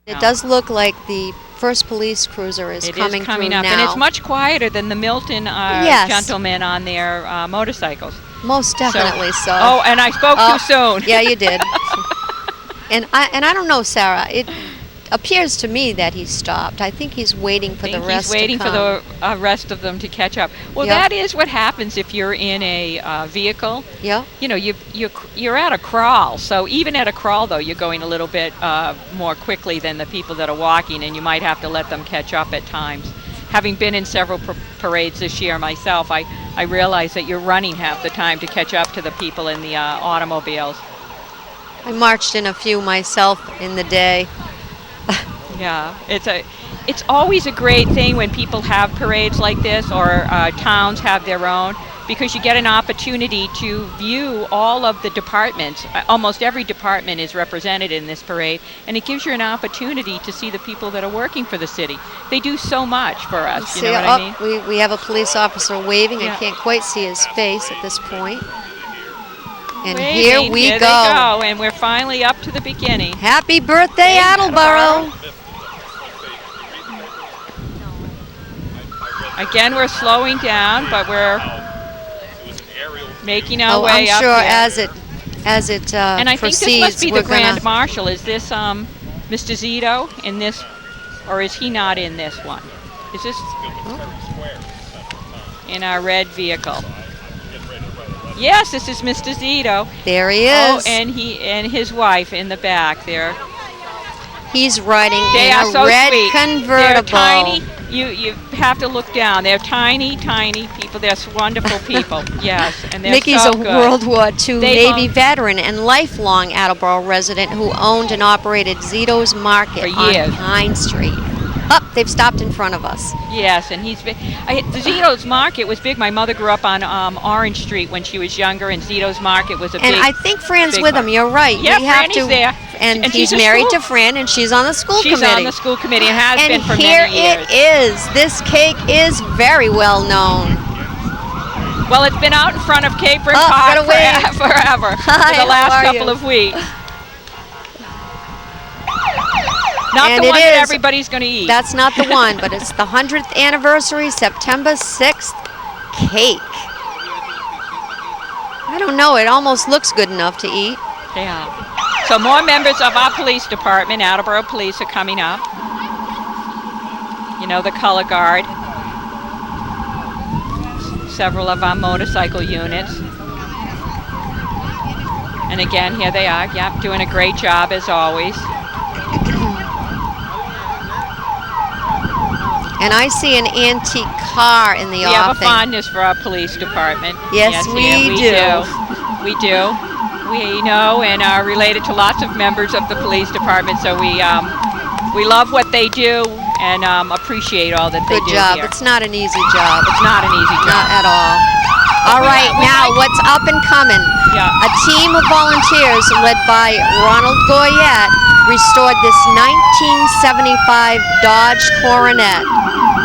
It does look like the first police cruiser is coming up, now. and it's much quieter than the Milton gentlemen on their motorcycles. Most definitely so. Oh, and I spoke too soon. Yeah, you did. and I don't know, Sarah. It appears to me that he stopped. I think he's waiting for the rest to come. He's waiting for the rest of them to catch up. Well, that is what happens if you're in a vehicle. Yeah. You know, you're at a crawl. So even at a crawl, though, you're going a little bit more quickly than the people that are walking, and you might have to let them catch up at times. Having been in several parades this year myself, I realize that you're running half the time to catch up to the people in the automobiles. I marched in a few myself in the day. Yeah, it's always a great thing when people have parades like this, or towns have their own, because you get an opportunity to view all of the departments. Almost every department is represented in this parade, and it gives you an opportunity to see the people that are working for the city. They do so much for us, you know what I mean? We have a police officer waving. I can't quite see his face at this point. And here we go. And we're finally up to the beginning. Happy birthday, Attleboro. Again, we're slowing down, but we're making our way up. I'm sure here. as it and I proceeds, think this must be the Grand Marshal. Is this Mr. Zito in this, or is he not in this one? Is this in our red vehicle? Yes, this is Mr. Zito. There he is. Oh, and his wife in the back there. He's riding in a red convertible. They're tiny. You have to look down. They're tiny, tiny people. They're wonderful people. Yes, and they're Mickey's so a good. World War II Navy veteran and lifelong Attleboro resident who owned and operated Zito's Market on Pine Street. They've stopped in front of us. Yes, and he's been. The Zito's Market was big. My mother grew up on Orange Street when she was younger, and Zito's Market was a big. And I think Fran's with him. You're right. Yeah, Franny's there. And he's married to Fran, and she's on the school committee. She's on the school committee and has been for many years. And here it is. This cake is very well known. Well, it's been out in front of Capron Park forever, for the last couple of weeks. Not the one that everybody's going to eat. That's not the one, but it's the 100th anniversary, September 6th cake. I don't know. It almost looks good enough to eat. Yeah. So more members of our police department, Attleboro Police, are coming up. You know, the color guard. Several of our motorcycle units. And again, here they are. Yep, doing a great job as always. And I see an antique car in the offing. We have a fondness for our police department. Yes, we do. We do. We know and are related to lots of members of the police department, so we love what they do and appreciate all that they do. Good job. Here. It's not an easy job. It's not an easy job. Not at all. All right, now what's up and coming? Yeah. A team of volunteers led by Ronald Goyette restored this 1975 Dodge Coronet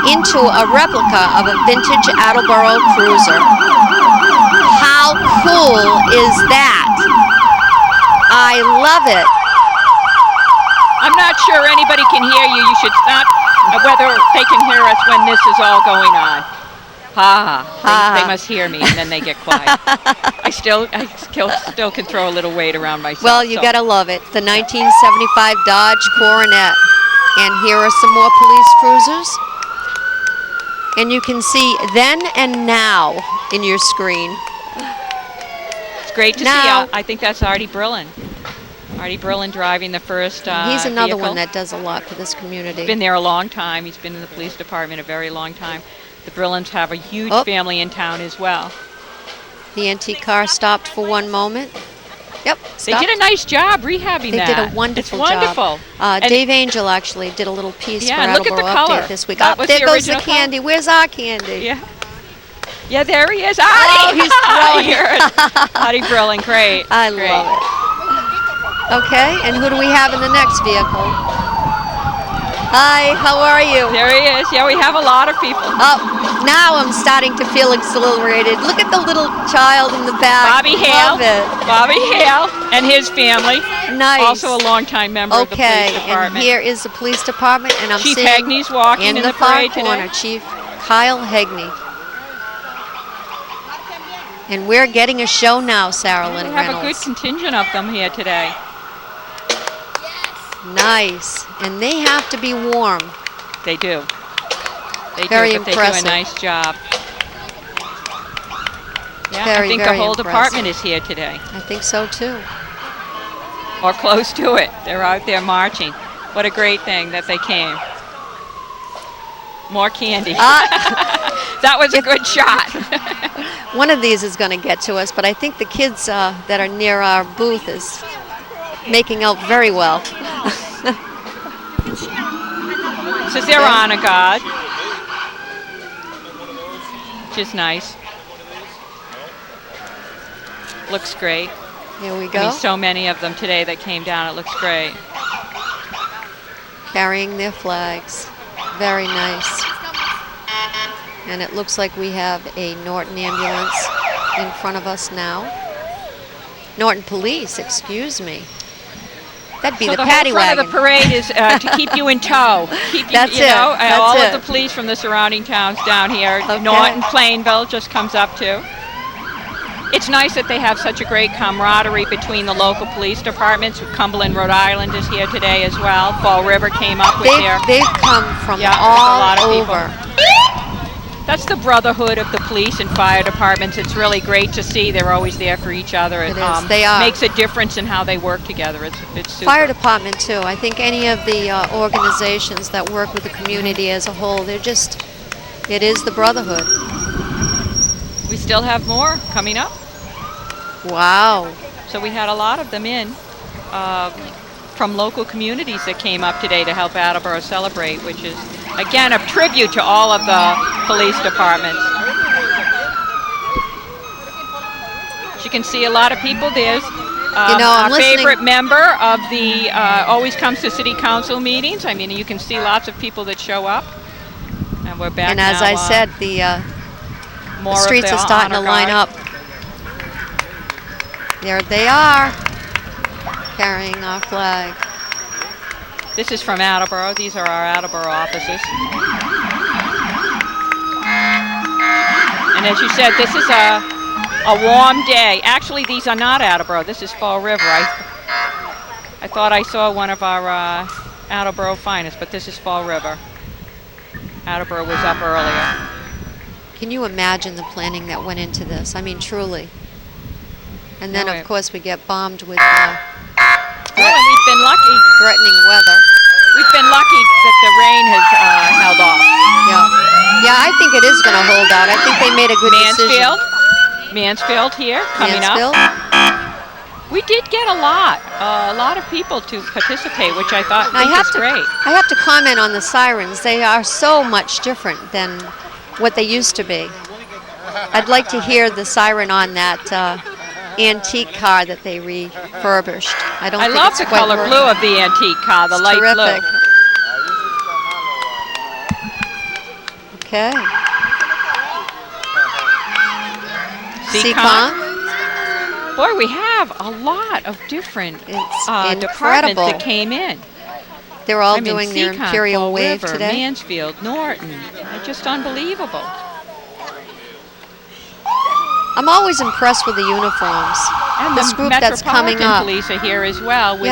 into a replica of a vintage Attleboro cruiser. How cool is that? I love it. I'm not sure anybody can hear you. You should not, whether they can hear us when this is all going on. They must hear me, and then they get quiet. I still can throw a little weight around myself. Well, you gotta love it. The 1975 Dodge Coronet. And here are some more police cruisers. And you can see then and now in your screen. It's great to see. I think that's Artie Brillin. Artie Brillin driving the first He's another vehicle. one that does a lot for this community. He's been there a long time. He's been in the police department a very long time. The Brillins have a huge family in town as well. The antique car stopped for one moment. Yep, stopped. They did a nice job rehabbing that. They did a wonderful job. It's wonderful. Dave Angel actually did a little piece for and look at the Attleboro color. Update this week. That was There the goes the original candy. color. Where's our candy? Yeah, there he is. Artie! He's throwing it. Artie Brillin, great. I love it. Okay, and who do we have in the next vehicle? Hi, how are you? There he is. Yeah, we have a lot of people. Oh, now I'm starting to feel exhilarated. Look at the little child in the back. Bobby Hale. Love it. Bobby Hale and his family. Nice. Also a longtime member of the police department. And here is the police department, and I'm Chief seeing Hegney's walking in the far parade corner, today. Chief Kyle Hegney. And we're getting a show now, Sarah Lynn We have Reynolds. a good contingent of them here today. Nice. And they have to be warm. They do. They Very do, but impressive. they do a nice job. Yeah, Very, I think very the whole impressive. department is here today. I think so, too. Or close to it. They're out there marching. What a great thing that they came. More candy. That was a good shot. One of these is going to get to us, but I think the kids that are near our booth is making out very well. This is their honor guard, which is nice. Looks great. Here we go. I mean, so many of them today that came down. It looks great. Carrying their flags. Very nice. And it looks like we have a Norton ambulance in front of us now. Norton Police, excuse me. That'd be So the the paddy whole front wagon. of the parade is to keep you in tow. Keep you, That's you it. know, That's all it. of the police from the surrounding towns down here. Okay. Norton, Plainville just comes up too. It's nice that they have such a great camaraderie between the local police departments. Cumberland, Rhode Island is here today as well. Fall River came up with They've come from Yeah, all a lot of over. people. That's the brotherhood of the police and fire departments. It's really great to see. They're always there for each other. It is. They are. Makes a difference in how they work together. It's super. Fire department too. I think any of the organizations that work with the community as a whole, it is the brotherhood. We still have more coming up. Wow. So we had a lot of them in from local communities that came up today to help Attleboro celebrate, which is, again, a tribute to all of the police departments. As you can see, a lot of people. There's I'm our listening. favorite member of the, always comes to city council meetings. I mean, you can see lots of people that show up. And we're back And now. as I said, the more streets of are starting to honor line guard. up. There they are, carrying our flag. This is from Attleboro. These are our Attleboro offices. And as you said, this is a warm day. Actually, these are not Attleboro. This is Fall River. I thought I saw one of our Attleboro finest, but this is Fall River. Attleboro was up earlier. Can you imagine the planning that went into this? I mean, truly. And then, of course, we get bombed with Well, and we've been lucky. threatening weather. We've been lucky that the rain has held off. Yeah, I think it is going to hold out. I think they made a good decision. Mansfield here, coming up. We did get a lot of people to participate, which I thought was great. I have to comment on the sirens. They are so much different than what they used to be. I'd like to hear the siren on that antique car that they refurbished. I love the color blue of the antique car, the light terrific. blue. Okay. Seacon. Boy, we have a lot of different departments that came in. They're all doing their Seacon, Imperial Fall Wave River, today. Mansfield, Norton. They're just unbelievable. I'm always impressed with the uniforms. And this the group that's coming Metropolitan up. Police are here as well with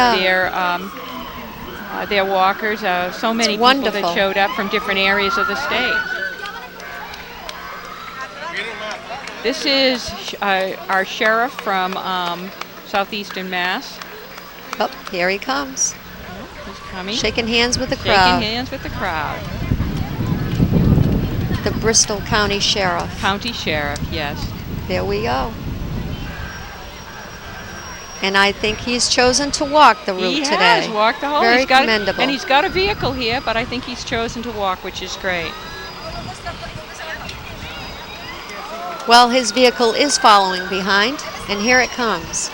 their walkers. So many people wonderful. that showed up from different areas of the state. This is our sheriff from southeastern Mass. Oh, here he comes. He's coming. Shaking hands with the crowd. Shaking hands with the crowd. The Bristol County Sheriff. County Sheriff, yes. There we go. And I think he's chosen to walk the route today. He has walked the whole. Very commendable. And he's got a vehicle here, but I think he's chosen to walk, which is great. Well, his vehicle is following behind, and here it comes.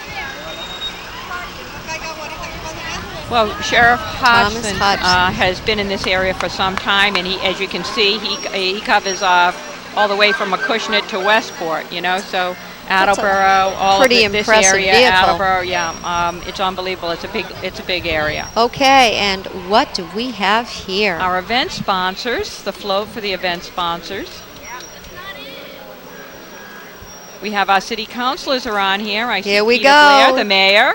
Well, Sheriff Thomas Hodgson Hodgson. has been in this area for some time, and he, as you can see, he covers all the way from Acushnet to Westport. You know, so Attleboro, all of pretty this impressive area, vehicle. Attleboro, yeah, it's unbelievable. It's a big area. Okay, and what do we have here? Our event sponsors, the float for the event sponsors. We have our city councilors are on here. I see Here we Peter go. Blair, the mayor.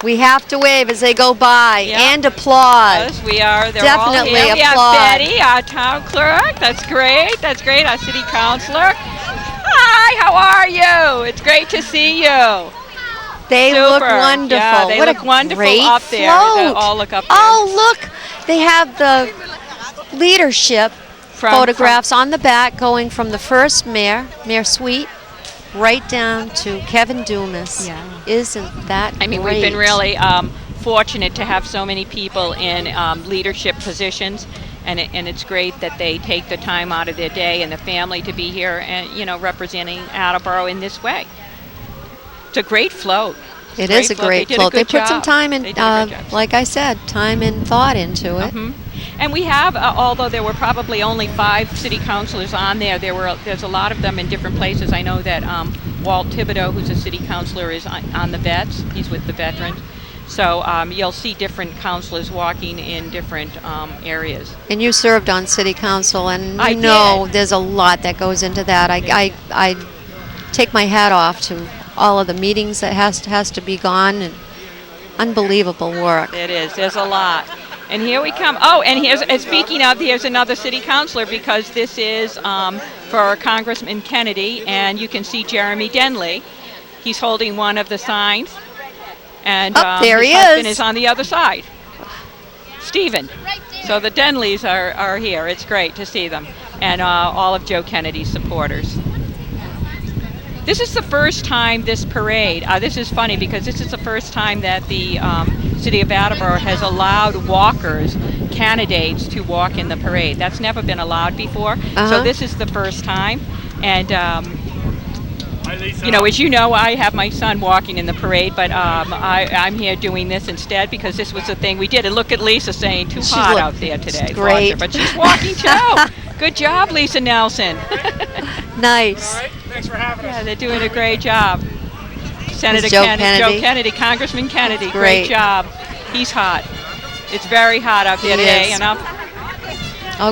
We have to wave as they go by Yeah. and applaud. Yes, we are. They're Definitely all here. We applaud. have Betty, our town clerk. That's great. That's great. Our city councilor. Hi, how are you? It's great to see you. They Super. look wonderful. Yeah, they what look a wonderful great up there. float. They all look up there. Oh, look. They have the leadership photographs on the back going from the first mayor suite, right down to Kevin Dumas. Yeah. Isn't that I mean, great? we've been really fortunate to have so many people in leadership positions, and it's great that they take the time out of their day and the family to be here and, you know, representing Attleboro in this way. It's a great float. It is a great float. They put some time in, job. like I said, time and thought into it. And we have, although there were probably only 5 city councilors on there, there's a lot of them in different places. I know that Walt Thibodeau, who's a city councilor, is on the vets. He's with the veterans. So you'll see different councilors walking in different areas. And you served on city council, and I you know did. there's a lot that goes into that. I take my hat off to all of the meetings that has to be gone, and unbelievable work. It is. There's a lot. And here we come. Oh, and speaking of, here's another city councilor, because this is for Congressman Kennedy, and you can see Jeremy Denley. He's holding one of the signs, and there his he husband is. is on the other side. Stephen. So the Denleys are here. It's great to see them, and all of Joe Kennedy's supporters. This is the first time this parade, this is funny because this is the first time that the city of Attleboro has allowed walkers, candidates, to walk in the parade. That's never been allowed before. So this is the first time. And, you know, as you know, I have my son walking in the parade, but I'm here doing this instead because this was the thing we did. And look at Lisa saying, too hot out there today. Great. But she's walking too. Good job, Lisa Nelson. Nice. All right, thanks for having us. Yeah, they're doing a great job. Senator Joe Joe Kennedy, Congressman Kennedy, great job. He's hot. It's very hot out there today. And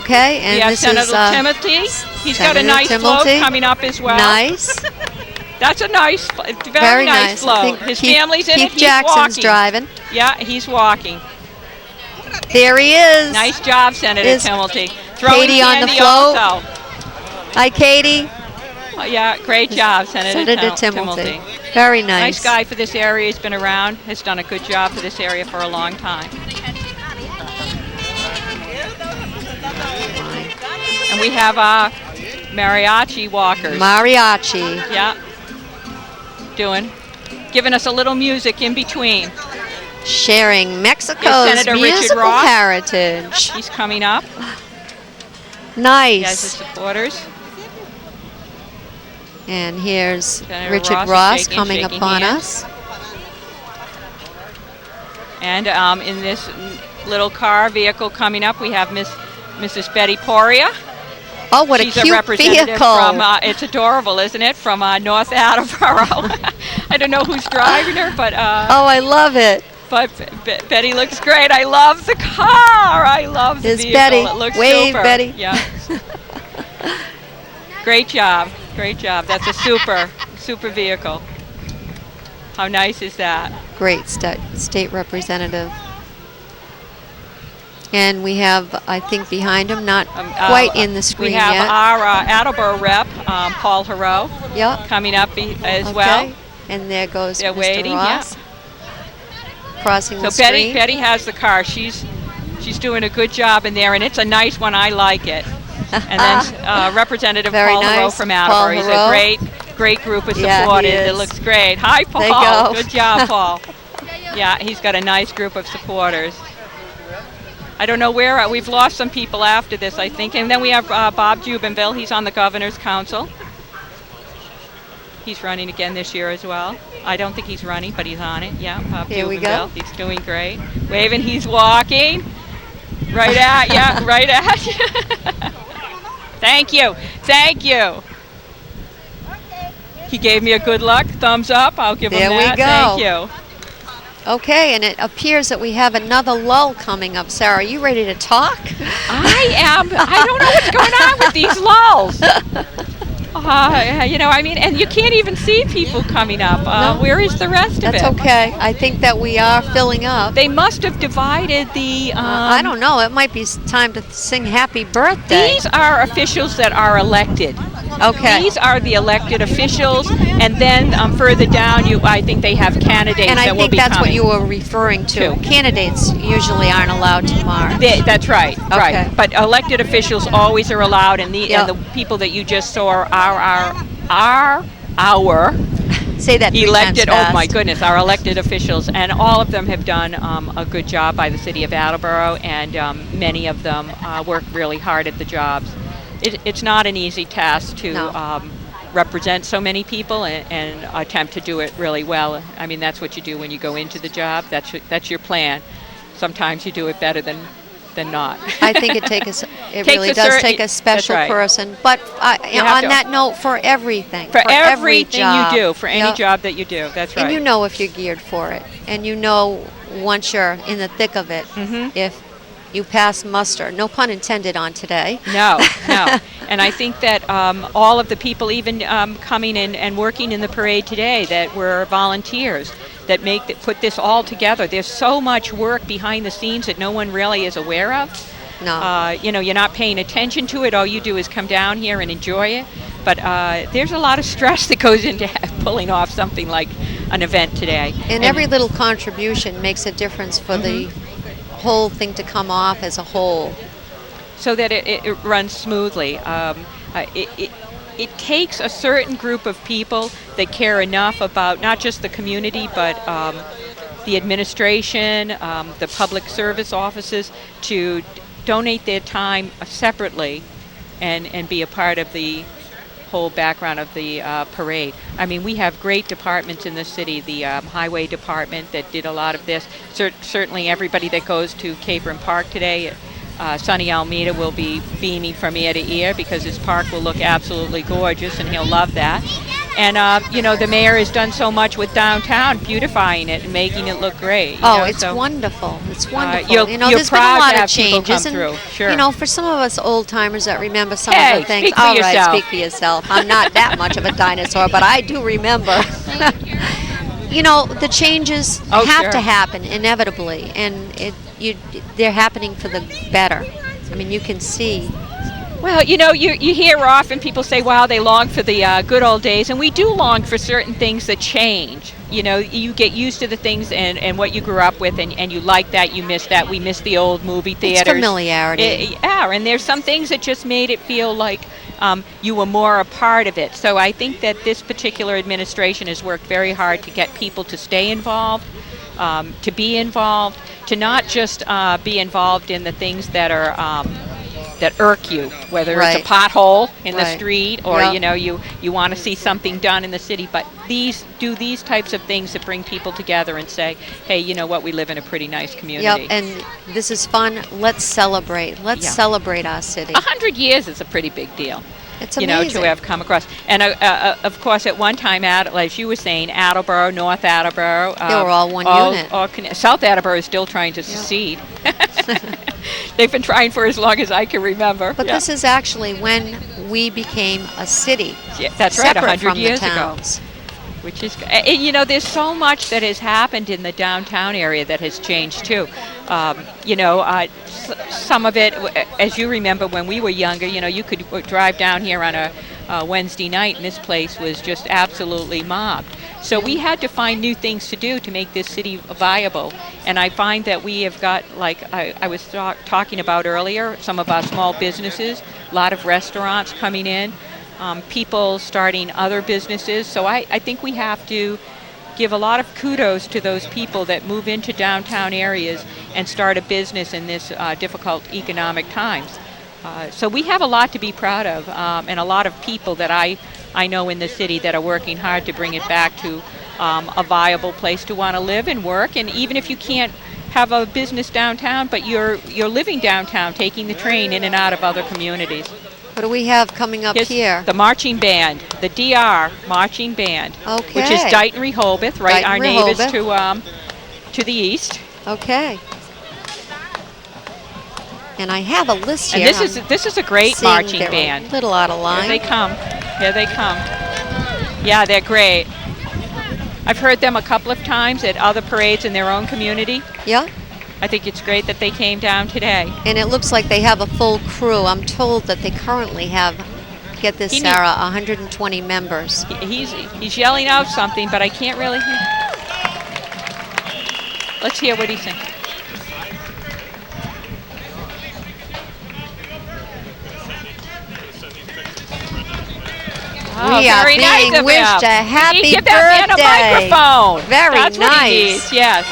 okay, and we have this Senator is Timothy. He's got Senator a nice float Timothy. coming up as well. Nice. That's a nice, very nice I float. think His Keith, family's in Keith it. He's Jackson's walking. driving. Yeah, he's walking. There he is. Nice job, Senator Is Timothy. Throwing Katie on the candy float. also. Hi, Katie. Yeah, great job, Senator Timothy. Very nice. Nice guy for this area. He's been around. Has done a good job for this area for a long time. And we have mariachi walkers. Mariachi. Yeah. Giving us a little music in between. Sharing Mexico's Senator Richard musical Ross. heritage. He's coming up. Nice. He has his supporters. And here's Senator Richard Ross Ross coming upon hands. us. And in this little car vehicle coming up, we have Mrs. Betty Poria. Oh, what She's a cute representative vehicle. From, it's adorable, isn't it? From North Attleboro. I don't know who's driving her, but... oh, I love it. But Betty looks great. I love the car. I love the Here's vehicle. Betty. It looks Wave, super. Betty. Yeah. Great job. Great job. That's a super vehicle. How nice is that? Great state representative. And we have, I think, behind him, not quite in the screen yet. We have yet. our Attleboro rep, Paul Hero, coming up as well. And there goes They're Mr. waiting, Ross. Crossing the So street. Betty has the car. She's doing a good job in there, and it's a nice one. I like it. And then Representative Paul Hero from Attleboro. He's a great group of supporters. It looks great. Hi, Paul. There you go. Good job, Paul. Yeah, he's got a nice group of supporters. I don't know where. We've lost some people after this, I think. And then we have Bob Jubenville. He's on the Governor's Council. He's running again this year as well. I don't think he's running, but he's on it. Yeah, Bob Here we go. He's doing great. Waving, he's walking. Right at you, right at you. Thank you, thank you. He gave me a good luck, thumbs up. I'll give him that. There we go. Thank you. Okay, and it appears that we have another lull coming up. Sarah, are you ready to talk? I am. I don't know what's going on with these lulls. I mean, and you can't even see people coming up. No. Where is the rest of it? That's okay. I think that we are filling up. They must have divided the... I don't know. It might be time to sing happy birthday. These are officials that are elected. Okay. These are the elected officials, and then further down, I think they have candidates and that will be coming. And I think that's what you were referring to. Candidates usually aren't allowed to march. That's right, okay. Right. But elected officials always are allowed, and the people that you just saw are our Say that elected. Fast. Oh my goodness, our elected officials, and all of them have done a good job by the city of Attleboro, and many of them work really hard at the jobs. It's not an easy task to represent so many people and attempt to do it really well. I mean, that's what you do when you go into the job. That's your plan. Sometimes you do it better than not. I think it really does take a special person. But on that note, for everything. For everything job, you do, for any job that you do. That's right. And you know if you're geared for it. And you know once you're in the thick of it, if you pass muster. No pun intended on today. No. And I think that all of the people even coming in and working in the parade today that were volunteers that put this all together. There's so much work behind the scenes that no one really is aware of. No. You're not paying attention to it. All you do is come down here and enjoy it. But there's a lot of stress that goes into pulling off something like an event today. And every little contribution makes a difference for the whole thing to come off as a whole. So that it runs smoothly. It takes a certain group of people that care enough about not just the community, but the administration, the public service offices, to donate their time separately and be a part of the whole background of the parade. I mean, we have great departments in the city. The highway department that did a lot of this. Certainly everybody that goes to Capron Park today, Sonny Almeida will be beaming from ear to ear because his park will look absolutely gorgeous, and he'll love that. And, the mayor has done so much with downtown, beautifying it and making it look great. It's wonderful. It's wonderful. You're there's been a lot of changes. And, sure. For some of us old-timers that remember some of the things. Speak for yourself. Speak for yourself. I'm not that much of a dinosaur, but I do remember. The changes have to happen inevitably, and they're happening for the better. I mean, you can see. Well, you hear often people say, wow, they long for the good old days, and we do long for certain things that change. You get used to the things and what you grew up with, and you like that, you miss that. We miss the old movie theaters. It's familiarity. And there's some things that just made it feel like you were more a part of it. So I think that this particular administration has worked very hard to get people to stay involved, to be involved, to not just be involved in the things that are that irk you, whether it's a pothole in the street or you want to see something done in the city, but these types of things that bring people together and say, hey, you know what, we live in a pretty nice community. Yep, and this is fun. Let's celebrate. Let's celebrate our city. 100 years is a pretty big deal. It's amazing. To have come across. And of course, at one time, as you were saying, Attleboro, North Attleboro. They were all one unit. South Attleboro is still trying to secede. They've been trying for as long as I can remember. But this is actually when we became a city. Yeah, that's right, 100 years ago. Which is, there's so much that has happened in the downtown area that has changed too. Some of it, as you remember when we were younger, you could drive down here on a Wednesday night and this place was just absolutely mobbed. So we had to find new things to do to make this city viable. And I find that we have got, like I was talking about earlier, some of our small businesses, a lot of restaurants coming in. People starting other businesses. So I think we have to give a lot of kudos to those people that move into downtown areas and start a business in this difficult economic times. So we have a lot to be proud of, and a lot of people that I I know in the city that are working hard to bring it back to a viable place to want to live and work. And even if you can't have a business downtown, but you're living downtown, taking the train in and out of other communities. What do we have coming up here? The marching band, the DR marching band, Okay. which is Dighton Rehoboth, right? Dighton Our neighbors Rehoboth. to the east. Okay. And I have a list And here. this is a great Seeing marching they're band. A little out of line. Here they come. Here they come. Yeah, they're great. I've heard them a couple of times at other parades in their own community. Yeah. I think it's great that they came down today. And it looks like they have a full crew. I'm told that they currently have, get this, Sarah, 120 members. He's yelling out something, but I can't really hear. Let's hear what he's saying. Oh, We are very being nice of wished him. a happy Give that man a birthday. microphone. Very That's what he nice. needs, yes.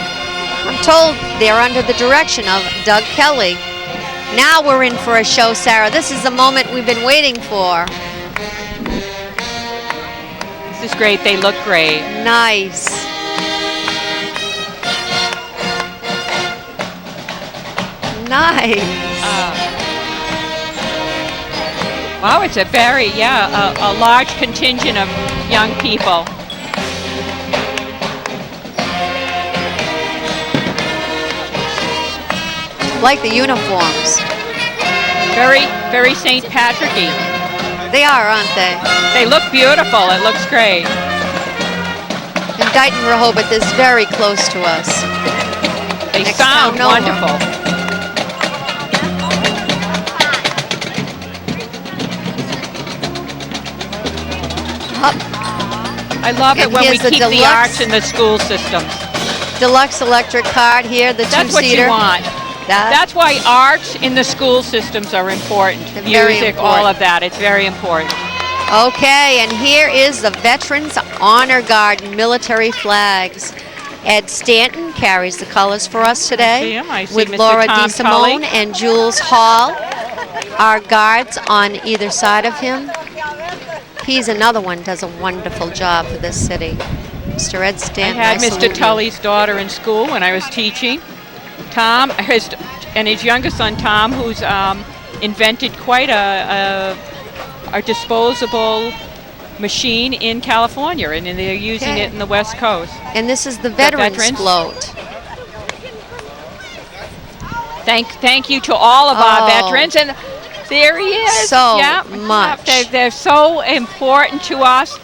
I'm told they're under the direction of Doug Kelly. Now we're in for a show, Sarah. This is the moment we've been waiting for. This is great. They look great. Nice. Nice. Wow, it's a very, a large contingent of young people. Like the uniforms. Very, very St. Patrick-y. They are, aren't they? They look beautiful. It looks great. And Dighton Rehoboth is very close to us. They Next sound town over. wonderful. I love it And when we here's the keep the deluxe- arts in the school systems. Deluxe electric card here, the That's what two-seater. you want. That's why arts in the school systems are important. They're very Music, important. all of that. It's very important. Okay, and here is the Veterans Honor Guard military flags. Ed Stanton carries the colors for us today see him. I see with Mr. Laura Tom DeSimone Tully. and Jules Hall, our guards on either side of him. He's another one, does a wonderful job for this city. Mr. Ed I Stanton, had salute Mr. you. Tully's daughter in school when I was teaching. Tom, and his youngest son, Tom, who's invented quite a disposable machine in California, and they're using Okay. it in the West Coast. And this is the Veterans veterans. float. Thank you to all of our Oh. veterans, and there he is. So Yeah, much. They're so important to us.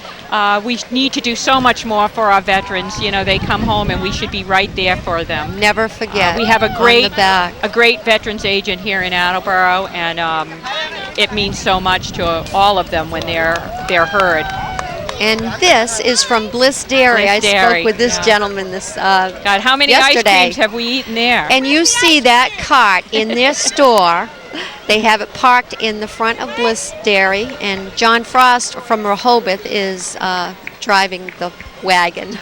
We need to do so much more for our veterans. You know, they come home and we should be right there for them. Never forget. We have on the back. a great veterans agent here in Attleboro, and it means so much to all of them when they're heard. And this is from Bliss Dairy. Bliss I Dairy, spoke with this yeah. gentleman this God, how many yesterday. ice creams have we eaten there? And you see that cart in their store. They have it parked in the front of Bliss Dairy, and John Frost from Rehoboth is driving the wagon.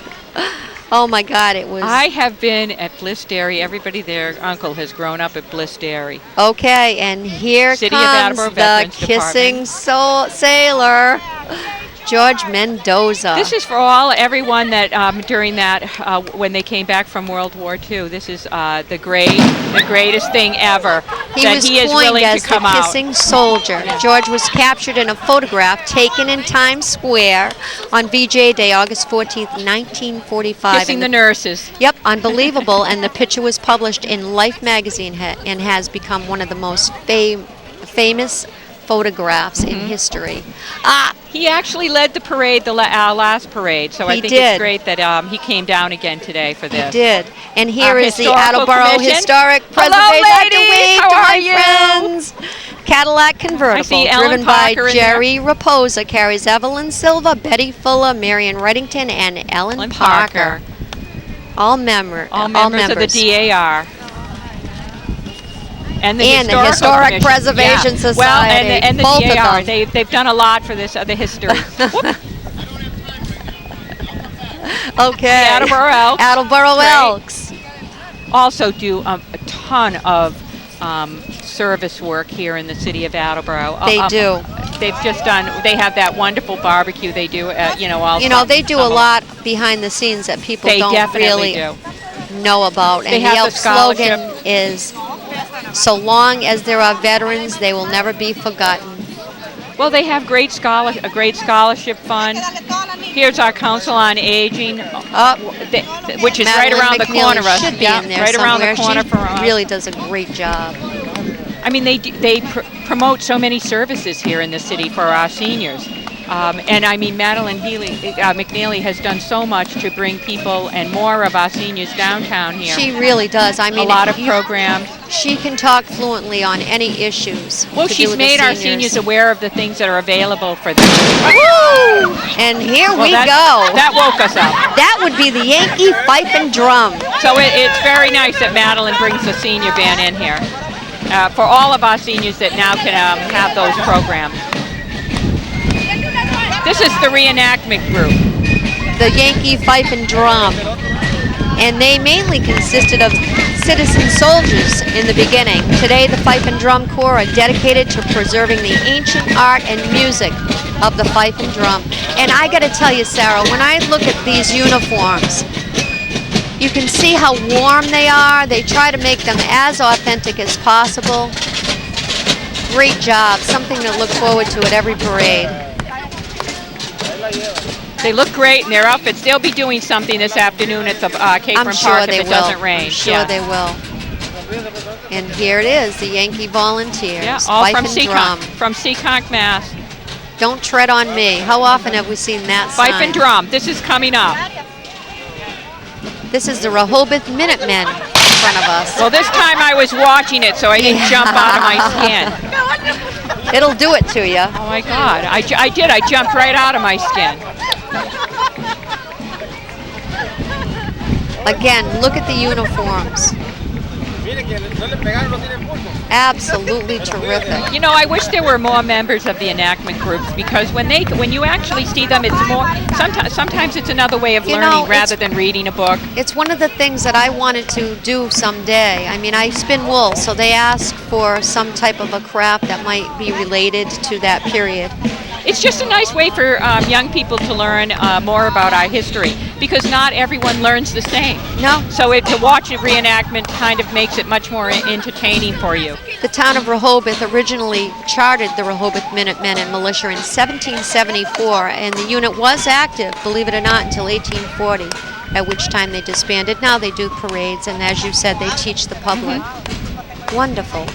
Oh my God, it was... I have been at Bliss Dairy. Everybody there, uncle, has grown up at Bliss Dairy. Okay, and here City of comes Attleboro the Veterans kissing sailor, George Mendoza. This is for everyone that during that when they came back from World War II. This is the greatest thing ever. He that was he is coined willing as to come the out. kissing soldier. George was captured in a photograph taken in Times Square on VJ Day, August 14th, 1945. Kissing And the nurses. Yep, unbelievable. And the picture was published in Life magazine and has become one of the most famous photographs in history. He actually led the parade, our last parade, so I He think did. it's great that he came down again today for He this. did. And here Our is the Historical Attleboro Commission. Historic Hello, Preservation. ladies. How How are are my you? friends? Cadillac convertible, see Ellen driven by Parker in there. Jerry Raposa, carries Evelyn Silva, Betty Fuller, Marion Reddington, and Ellen Parker. All members All members of the DAR. And the Historic Commission. Preservation Well, Society. and the Both of DAR. them. They've done a lot for this, the history. Whoop. Okay. Attleboro Elks. Attleboro Great. Elks. Also do a ton of service work here in the city of Attleboro. They do. they've just done. They have that wonderful barbecue they do. All they do a lot behind the scenes that people They don't definitely really do. know about. They And have the the Elk slogan scholarship. is, "So long as there are veterans, they will never be forgotten." Well, they have a great scholarship fund. Here's our Council on Aging, which is right Madeline around the McNeely corner of us. should be in there right around the somewhere. corner She from us. really does a great job. I mean, they promote so many services here in the city for our seniors. And I mean, Madeline McNeely has done so much to bring people and more of our seniors downtown here. She really does. I mean, a lot of programs. She can talk fluently on any issues. Well, to do she's with the made our seniors aware of the things that are available for them. Woo! And here we go. That woke us up. That would be the Yankee fife and drum. So it's very nice that Madeline brings the senior band in here for all of our seniors that now can have those programs. This is the reenactment group. The Yankee fife and drum. And they mainly consisted of citizen soldiers in the beginning. Today, the Fife and Drum Corps are dedicated to preserving the ancient art and music of the fife and drum. And I got to tell you, Sarah, when I look at these uniforms, you can see how warm they are. They try to make them as authentic as possible. Great job. Something to look forward to at every parade. They look great in their outfits. They'll be doing something this afternoon at the Capron Park if it doesn't rain. I'm sure they will. And here it is, the Yankee Volunteers. Yeah, all Fife from and drum. From Seekonk, Mass. Don't tread on me. How often have we seen that sign? Fife and drum. This is coming up. This is the Rehoboth Minutemen in front of us. Well, this time I was watching it, so I didn't jump out of my skin. It'll do it to you. Oh my God, I did. I jumped right out of my skin. Again, look at the uniforms. Absolutely terrific. You know, I wish there were more members of the enactment groups, because when you actually see them, it's more. Sometimes it's another way of learning rather than reading a book. It's one of the things that I wanted to do someday. I mean, I spin wool, so they ask for some type of a craft that might be related to that period. It's just a nice way for young people to learn more about our history, because not everyone learns the same. No. So to watch a reenactment kind of makes it much more entertaining for you. The town of Rehoboth originally chartered the Rehoboth Minutemen and Militia in 1774, and the unit was active, believe it or not, until 1840, at which time they disbanded. Now they do parades, and as you said, they teach the public. Wonderful.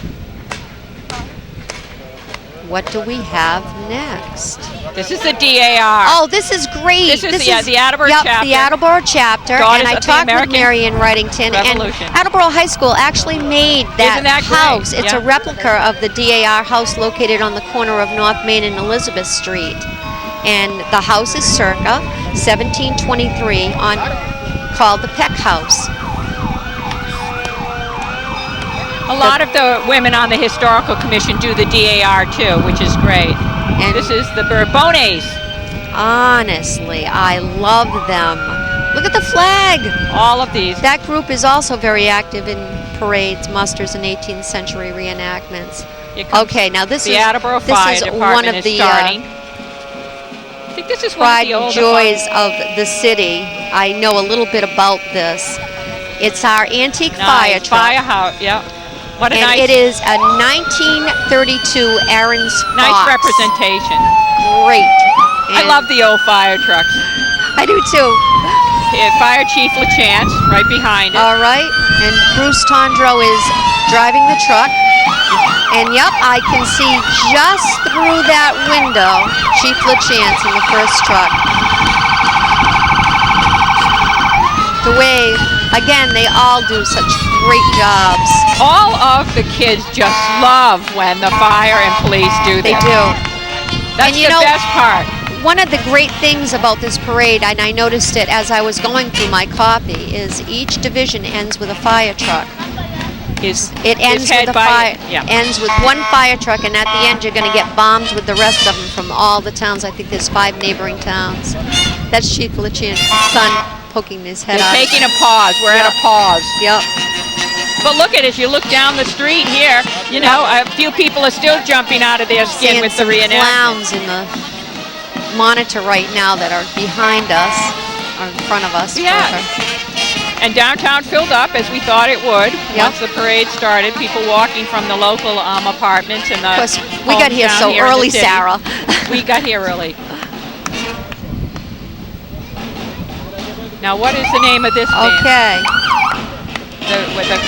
What do we have next? This is the DAR. Oh, this is great. This is the Attleboro chapter. The Attleboro chapter. Daughters and I of the talked with American Marion Wrightington. Revolution. And Attleboro High School actually made that house. Great? It's a replica of the DAR house located on the corner of North Main and Elizabeth Street. And the house is circa 1723 called the Peck House. A lot of the women on the Historical Commission do the DAR too, which is great. And this is the Bourbones. Honestly, I love them. Look at the flag. All of these. That group is also very active in parades, musters, and 18th century reenactments. Okay, now this is Attleboro Fire Department one of the starting. I think this is pride one of and joys of the city. I know a little bit about this. It's our antique fire truck. Firehouse, yeah. What a and it is a 1932 Aaron's nice Fox. Representation. Great. I love the old fire trucks. I do too. Fire Chief LaChance right behind it. All right, and Bruce Tondro is driving the truck. And yep, I can see just through that window Chief LaChance in the first truck. The wave. Again, they all do such great jobs. All of the kids just love when the fire and police do that. They do. That's the best part. One of the great things about this parade, and I noticed it as I was going through my copy, is each division ends with a fire truck. It ends with one fire truck, and at the end you're going to get bombs with the rest of them from all the towns. I think there's 5 neighboring towns. That's Chief LaChance's son poking his head out. Taking a pause. We're at a pause. Yep. But look at it, as you look down the street here, you know, a few people are still jumping out of their skin Seeing with the some reenactment. clowns in the monitor right now that are behind us, or in front of us. Yeah. And downtown filled up as we thought it would. Yep. Once the parade started, people walking from the local apartments and the Of course, we got here homes so down here in the early, city. Sarah. We got here early. Now, what is the name of this band? Okay. With the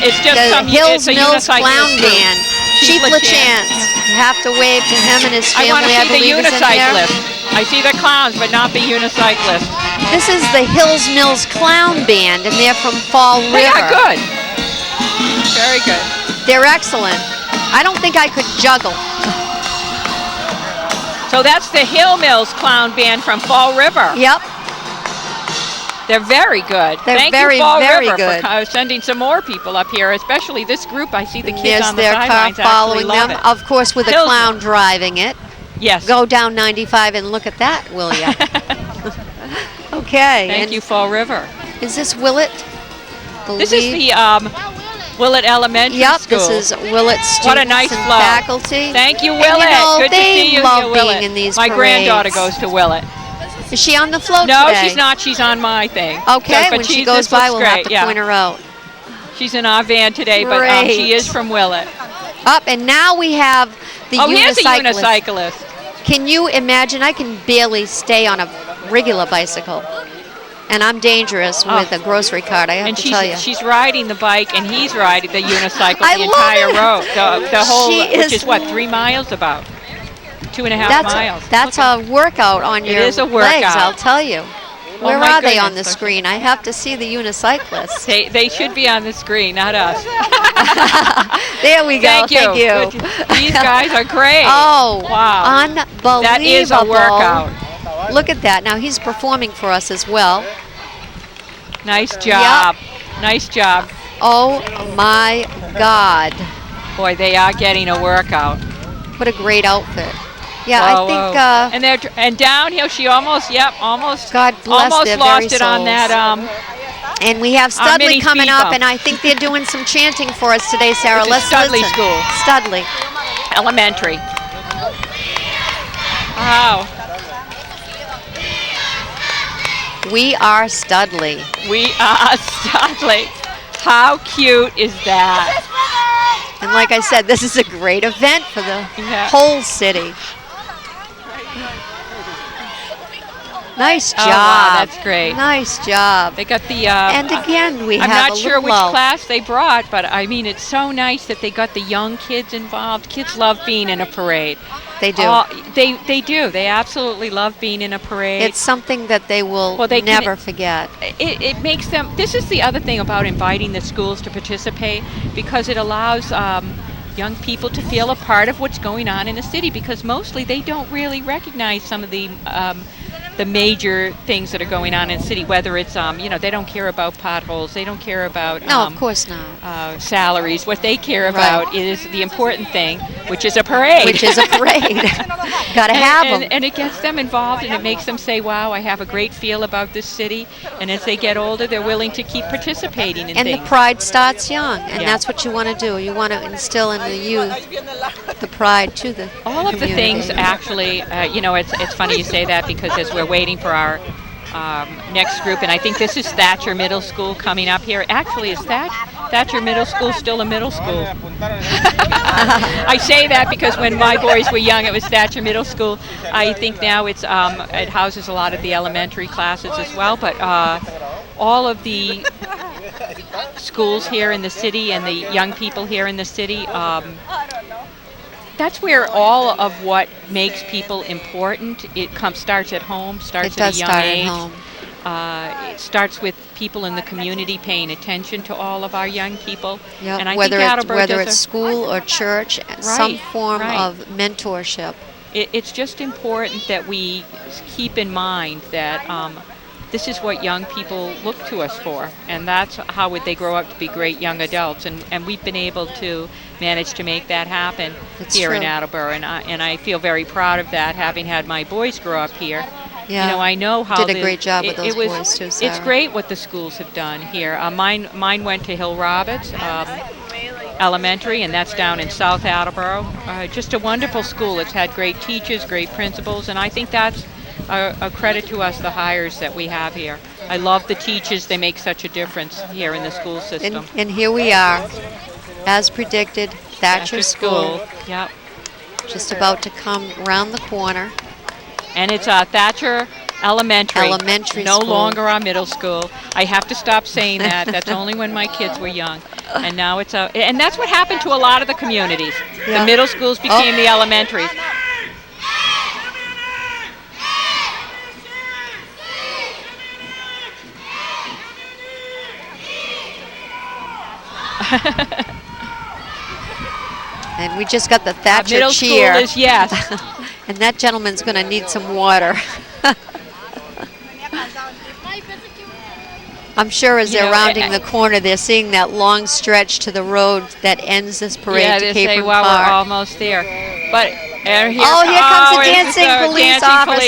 it's just The some Hills it's a Mills unicyclist Clown group. Band. Chief Chief LaChance. You have to wave to him and his I want to family, I see the believe, is in there. unicyclist. I see the clowns, but not the unicyclist. This is the Hills Mills Clown Band, and they're from Fall River. They are good. Very good. They're excellent. I don't think I could juggle. So that's the Hill Mills Clown Band from Fall River. Yep. They're very good. They're Thank very, you, Fall very River, good. for sending some more people up here, especially this group. I see the kids There's on the their car sidelines actually following love them, it. of course, with a Hills clown Mills. driving it. Yes. Go down 95 and look at that, will ya? Okay. Thank and you, Fall River. Is this Willett? This is the Willett Elementary Yep, School. this is Willett students What a nice and flow. faculty. Thank you, And, Willett. Good to they see you love here, being Willett. in these My granddaughter parades. goes to Willett. Is she on the float No, today? she's not. She's on my thing. Okay, but when she goes by, we'll have to point her out. She's in our van today, but she Great. is from Willett. Up, and now we have the Here's a unicyclist. unicyclist. Can you imagine? I can barely stay on a regular bicycle. And I'm dangerous with a grocery cart, I have And to tell you. she's riding the bike, and he's riding the unicycle I the love entire it. road. The whole, She which is- is what, 3 miles about? 2.5 miles. That's a workout on your is a legs, workout. I'll tell you. Where my are they on the goodness. screen? I have to see the unicyclists. They should be on the screen, not us. There we go. Thank you. Thank you. Good. These guys are great. Oh, wow. unbelievable. That is a workout. Look at that. Now he's performing for us as well. Nice job. Nice job. Oh my God. Boy, they are getting a workout. What a great outfit. Yeah, Whoa, I think and downhill she almost God bless almost their lost very it on souls. that and we have our mini Studley coming speed up, bump. and I think they're doing some chanting for us today, Sarah. Which is Let's Studley listen. School. Studley. Elementary. Wow. We are Studley. We are Studley. How cute is that? And like I said, this is a great event for the Yeah. whole city. Nice job. Oh, wow, that's great. Nice job. They got the And again, we I'm have not a sure which luau. class they brought, but I mean, it's so nice that they got the young kids involved. Kids love being in a parade. They do. They do. They absolutely love being in a parade. It's something that they will Well, they can- never forget. It makes them, this is the other thing about inviting the schools to participate, because it allows young people to feel a part of what's going on in the city, because mostly they don't really recognize some of the major things that are going on in the city, whether it's, they don't care about potholes, they don't care about No, of course not. salaries. What they care Right. about is the important thing, which is a parade. Which is a parade. Got to have them. And it gets them involved, and it makes them say, wow, I have a great feel about this city. And as they get older, they're willing to keep participating in And the things. pride starts young, and Yeah. that's what you want to do. You want to instill in the youth the pride to the All of the community. things, actually, it's funny you say that, because as we're waiting for our next group, and I think this is Thatcher Middle School coming up here. Actually, is Thatcher Middle School still a middle school? I say that because when my boys were young, it was Thatcher Middle School. I think now it houses a lot of the elementary classes as well, but all of the schools here in the city and the young people here in the city, that's where all of what makes people important, starts at home, starts It at a does young start age. at home. It starts with people in the community paying attention to all of our young people. Yep. And I whether think it's, Attleboro whether does it's school or church, some form right. of mentorship. It's just important that we keep in mind that this is what young people look to us for, and that's how would they grow up to be great young adults. And we've been able to manage to make that happen That's here in true. Attleboro, and I feel very proud of that, having had my boys grow up here. Yeah. You know, I know how Did a great job with those was, boys too, It's Sarah. great what the schools have done here. Mine went to Hill Roberts Elementary, and that's down in South Attleboro. Just a wonderful school. It's had great teachers, great principals, and I think that's a credit to us, the hires that we have here. I love the teachers. They make such a difference here in the school system. And here we are, as predicted, Thatcher School. Yep. Just about to come around the corner. And it's Thatcher Elementary. No school. longer our middle school. I have to stop saying that. That's only when my kids were young. And now it's and that's what happened to a lot of the communities. Yeah. The middle schools became the elementaries. And we just got the Thatcher middle cheer. School is yes. And that gentleman's going to need some water. I'm sure as they're rounding the corner, they're seeing that long stretch to the road that ends this parade to Capron Park. Well, we're almost there. But here comes a dancing police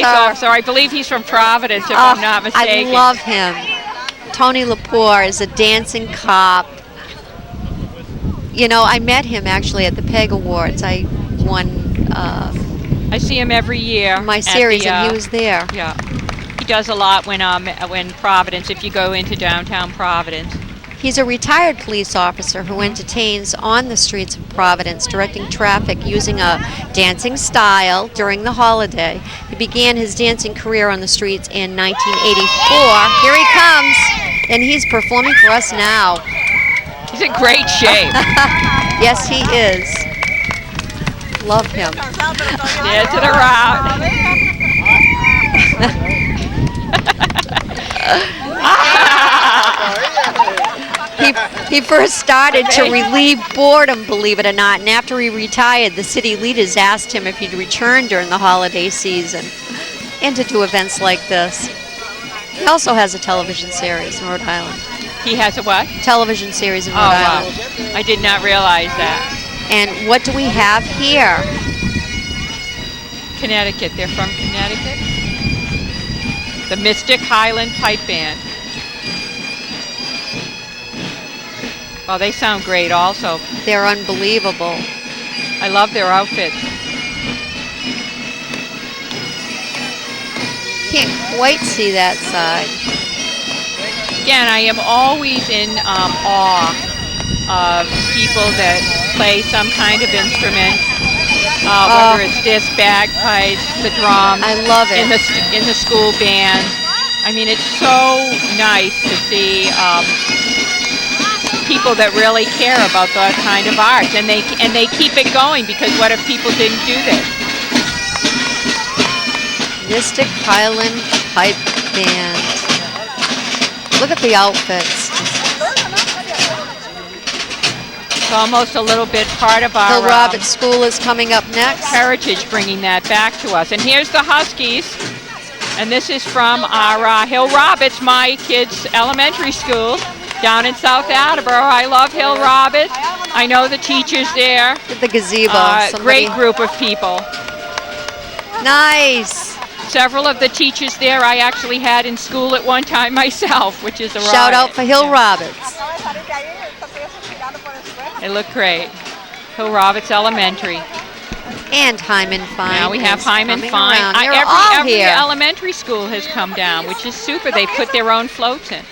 officer. I believe he's from Providence, if I'm not mistaken. I love him. Tony Lepore is a dancing cop. You know, I met him actually at the PEG Awards. I won I see him every year. my series, and he was there. Yeah. He does a lot when Providence, if you go into downtown Providence. He's a retired police officer who entertains on the streets of Providence, directing traffic using a dancing style during the holiday. He began his dancing career on the streets in 1984. Here he comes, and he's performing for us now. He's in great shape. Yes, he is. Love him. Yeah, to the route. He first started to relieve boredom, believe it or not, and after he retired, the city leaders asked him if he'd return during the holiday season and to do events like this. He also has a television series in Rhode Island. He has a what? Television series in Rhode Island. Wow. I did not realize that. And what do we have here? Connecticut. They're from Connecticut. The Mystic Highland Pipe Band. Well, they sound great also. They're unbelievable. I love their outfits. Can't quite see that side. Again, I am always in awe of people that play some kind of instrument, whether it's this, bagpipes, the drums. I love it. In the school band. I mean, it's so nice to see people that really care about that kind of art, and they keep it going, because what if people didn't do this? Mystic Highland Pipe Band. Look at the outfits. It's almost a little bit part of our Hill Roberts School is coming up next. heritage, bringing that back to us. And here's the Huskies, and this is from our Hill Roberts, my kids' elementary school down in South Attleboro. I love Hill Roberts. I know the teachers there. At the gazebo. Great group of people. Nice. Several of the teachers there I actually had in school at one time myself, which is a riot. Shout out for Hill Roberts. They look great. Hill Roberts Elementary. And Hyman Fine. Now we have Hyman Fine. Every elementary school has come down, which is super. They put their own floats in.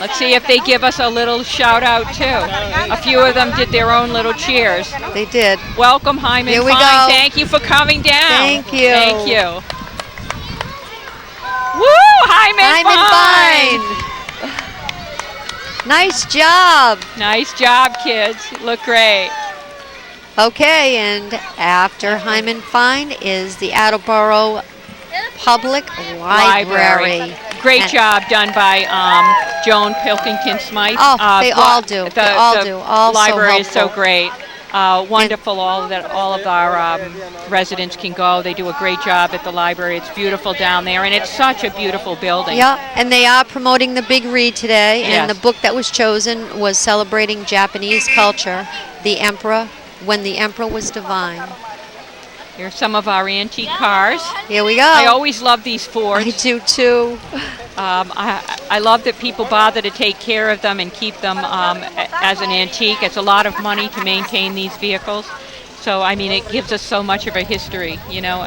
Let's see if they give us a little shout out too. A few of them did their own little cheers. They did. Welcome, Hyman Here we Fine. go. Thank you for coming down. Thank you. Thank you. Woo! Hyman Fine. Nice job. Nice job, kids. You look great. Okay, and after Hyman Fine is the Attleboro Public Library. Great job done by Joan Pilkington Smythe. Oh, they all do. They all do. All library so is so helpful. great. wonderful. All of our residents can go. They do a great job at the library. It's beautiful down there, and it's such a beautiful building. Yeah, and they are promoting the big read today, and Yes. the book that was chosen was celebrating Japanese culture, The Emperor, When the Emperor Was Divine. Here's some of our antique cars. Here we go. I always love these Fords. I do too. I love that people bother to take care of them and keep them as an antique. It's a lot of money to maintain these vehicles. So, I mean, it gives us so much of a history, you know.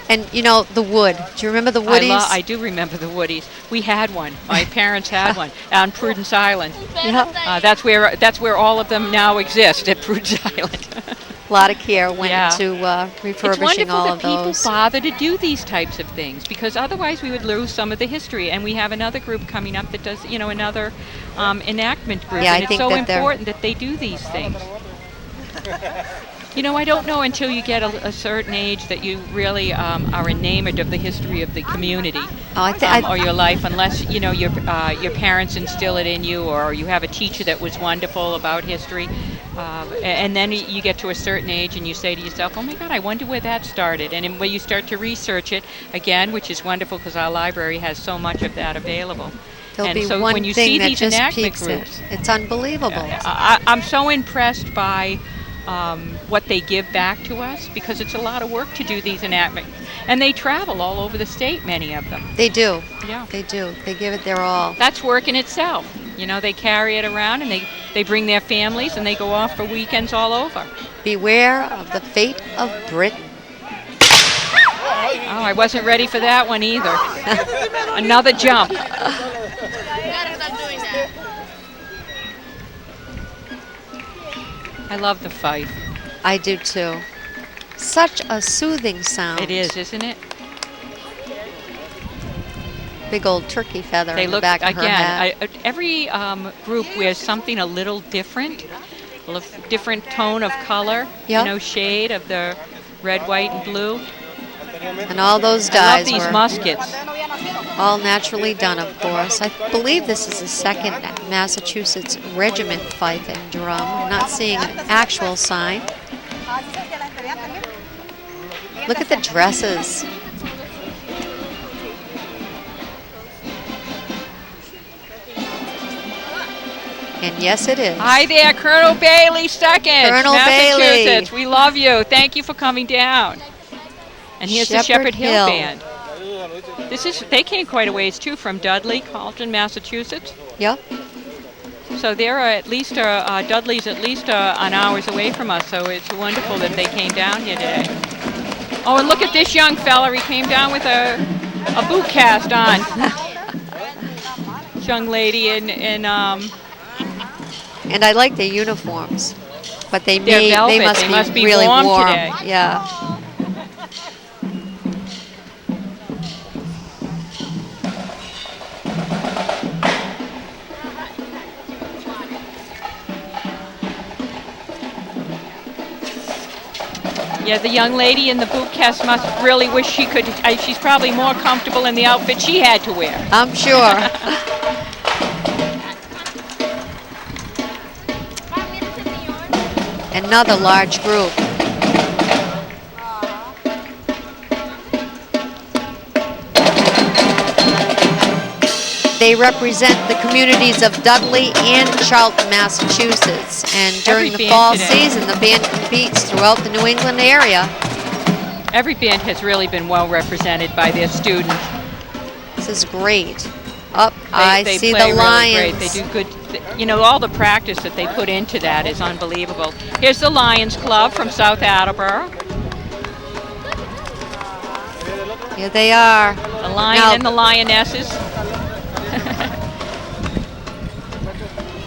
And you know, the wood. Do you remember the Woodies? I do remember the Woodies. We had one. My parents had one on Prudence Island. Yeah. That's where all of them now exist, at Prudence Island. A lot of care went Yeah. into It's refurbishing wonderful all that of people those. bother to do these types of things, because otherwise we would lose some of the history. And we have another group coming up that does, you know, another enactment group. Yeah, I and it's think so that they're- important that they do these things. You know, I don't know until you get a certain age that you really are enamored of the history of the community or your life, unless, you know, your parents instill it in you, or you have a teacher that was wonderful about history. And then you get to a certain age and you say to yourself, oh my God, I wonder where that started. And when you start to research it, again, which is wonderful because our library has so much of that available. There'll And be so one when you thing see that these just enactment piques groups, it. It's unbelievable. I'm so impressed by what they give back to us, because it's a lot of work to do these enactments. And they travel all over the state, many of them. They do. Yeah. They do. They give it their all. That's work in itself. You know, they carry it around and they bring their families and they go off for weekends all over. Beware of the fate of Britain. Oh, I wasn't ready for that one either. Another jump. I love the fife. I do too. Such a soothing sound. It is, isn't it? Big old turkey feather They in the look, back of her hat. again, every group wears something a little different, different tone of color, Yep. you know, shade of the red, white, and blue. And all those I love dyes these were muskets. all naturally done, of course. I believe this is the second Massachusetts Regiment fife and drum. I'm not seeing an actual sign. Look at the dresses. And yes, it is. Hi there, Colonel Bailey, second. Colonel Massachusetts. Bailey. We love you. Thank you for coming down. And here's the Shepherd Hill Band. They came quite a ways too, from Dudley, Carlton, Massachusetts. Yep. So they're at least Dudley's at least an hour's away from us. So it's wonderful that they came down here today. Oh, and look at this young fella. He came down with a boot cast on. This young lady in And I like their uniforms, but they They're velvet. must They be must be really warm warm. today. Yeah. Yeah, the young lady in the boot cast must really wish she could. She's probably more comfortable in the outfit she had to wear. I'm sure. Another large group. They represent the communities of Dudley and Charlton, Massachusetts. And during the Every band fall today. season, the band competes throughout the New England area. Every band has really been well represented by their students. This is great. Up, I They see play the really Lions. great. They do good. You know, all the practice that they put into that is unbelievable. Here's the Lions Club from South Attleboro. Here they are. The Lion Now- and the Lionesses.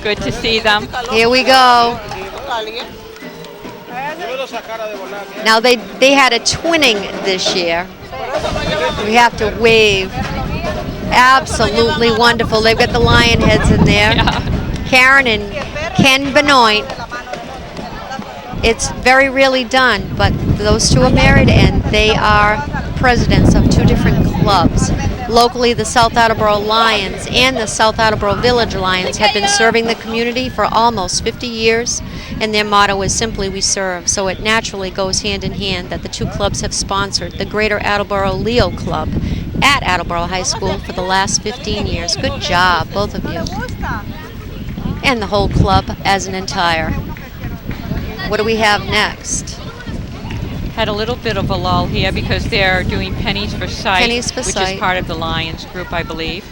Good to see them. Here we go. Now they had a twinning this year. We have to wave. Absolutely wonderful. They've got the lion heads in there. Yeah. Karen and Ken Benoit. It's very really done, but those two are married and they are presidents of two different clubs. Locally, the South Attleboro Lions and the South Attleboro Village Lions have been serving the community for almost 50 years, and their motto is simply "We serve." So it naturally goes hand in hand that the two clubs have sponsored the Greater Attleboro Leo Club at Attleboro High School for the last 15 years. Good job, both of you. And the whole club as an entire. What do we have next? Had a little bit of a lull here because they're doing Pennies for Sight, Pennies for which Sight. is part of the Lions group, I believe.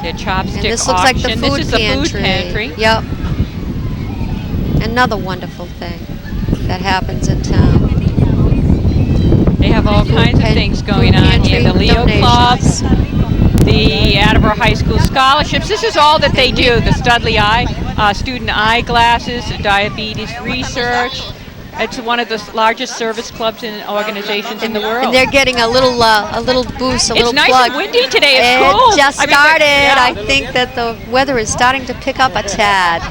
Their chopstick And this looks like the auction. food This is pantry. the food pantry. Yep. Another wonderful thing that happens in town. They have all kinds of things going on here. The Leo Clubs, the Attleboro High School scholarships. This is all that they do. The Studley student eyeglasses, the diabetes research. It's one of the largest service clubs and organizations in the world. And they're getting a little boost, a little nice plug. and windy today. It's cool. It just I mean, started. yeah. I think that the weather is starting to pick up a tad.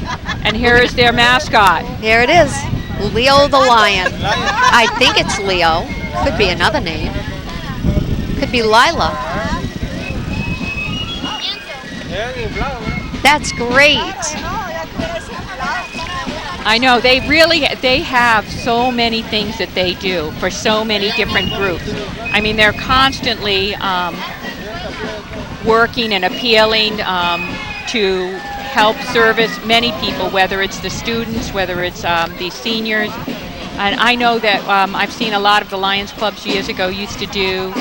And here is their mascot. Here it is, Leo the Lion. I think it's Leo. Could be another name. Could be Lila. That's great. I know, they have so many things that they do for so many different groups. I mean, they're constantly working and appealing to help service many people, whether it's the students, whether it's the seniors. And I know that I've seen a lot of the Lions clubs years ago used to do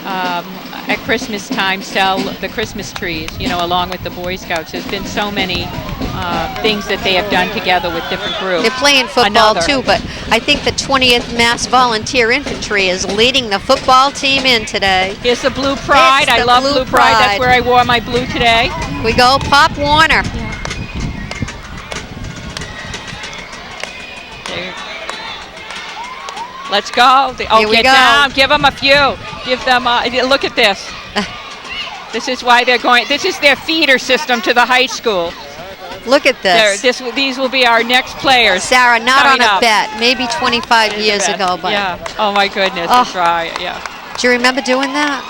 at Christmas time sell the Christmas trees, you know, along with the Boy Scouts. There's been so many things that they have done together with different groups. They're playing football too, but I think the 20th Mass Volunteer Infantry is leading the football team in today. Here's the Blue Pride. It's I the love Blue Blue Pride. That's where I wore my blue today. We go, Pop Warner. There. Let's go. Here we Get go. down. Give them a few. Give them. Look at this. This is why they're going. This is their feeder system to the high school. Look at this. These will be our next players. Sarah, not on coming a up. bet. Maybe 25 years ago, but Yeah. Oh my goodness. Oh. That's right. Yeah. do you remember doing that?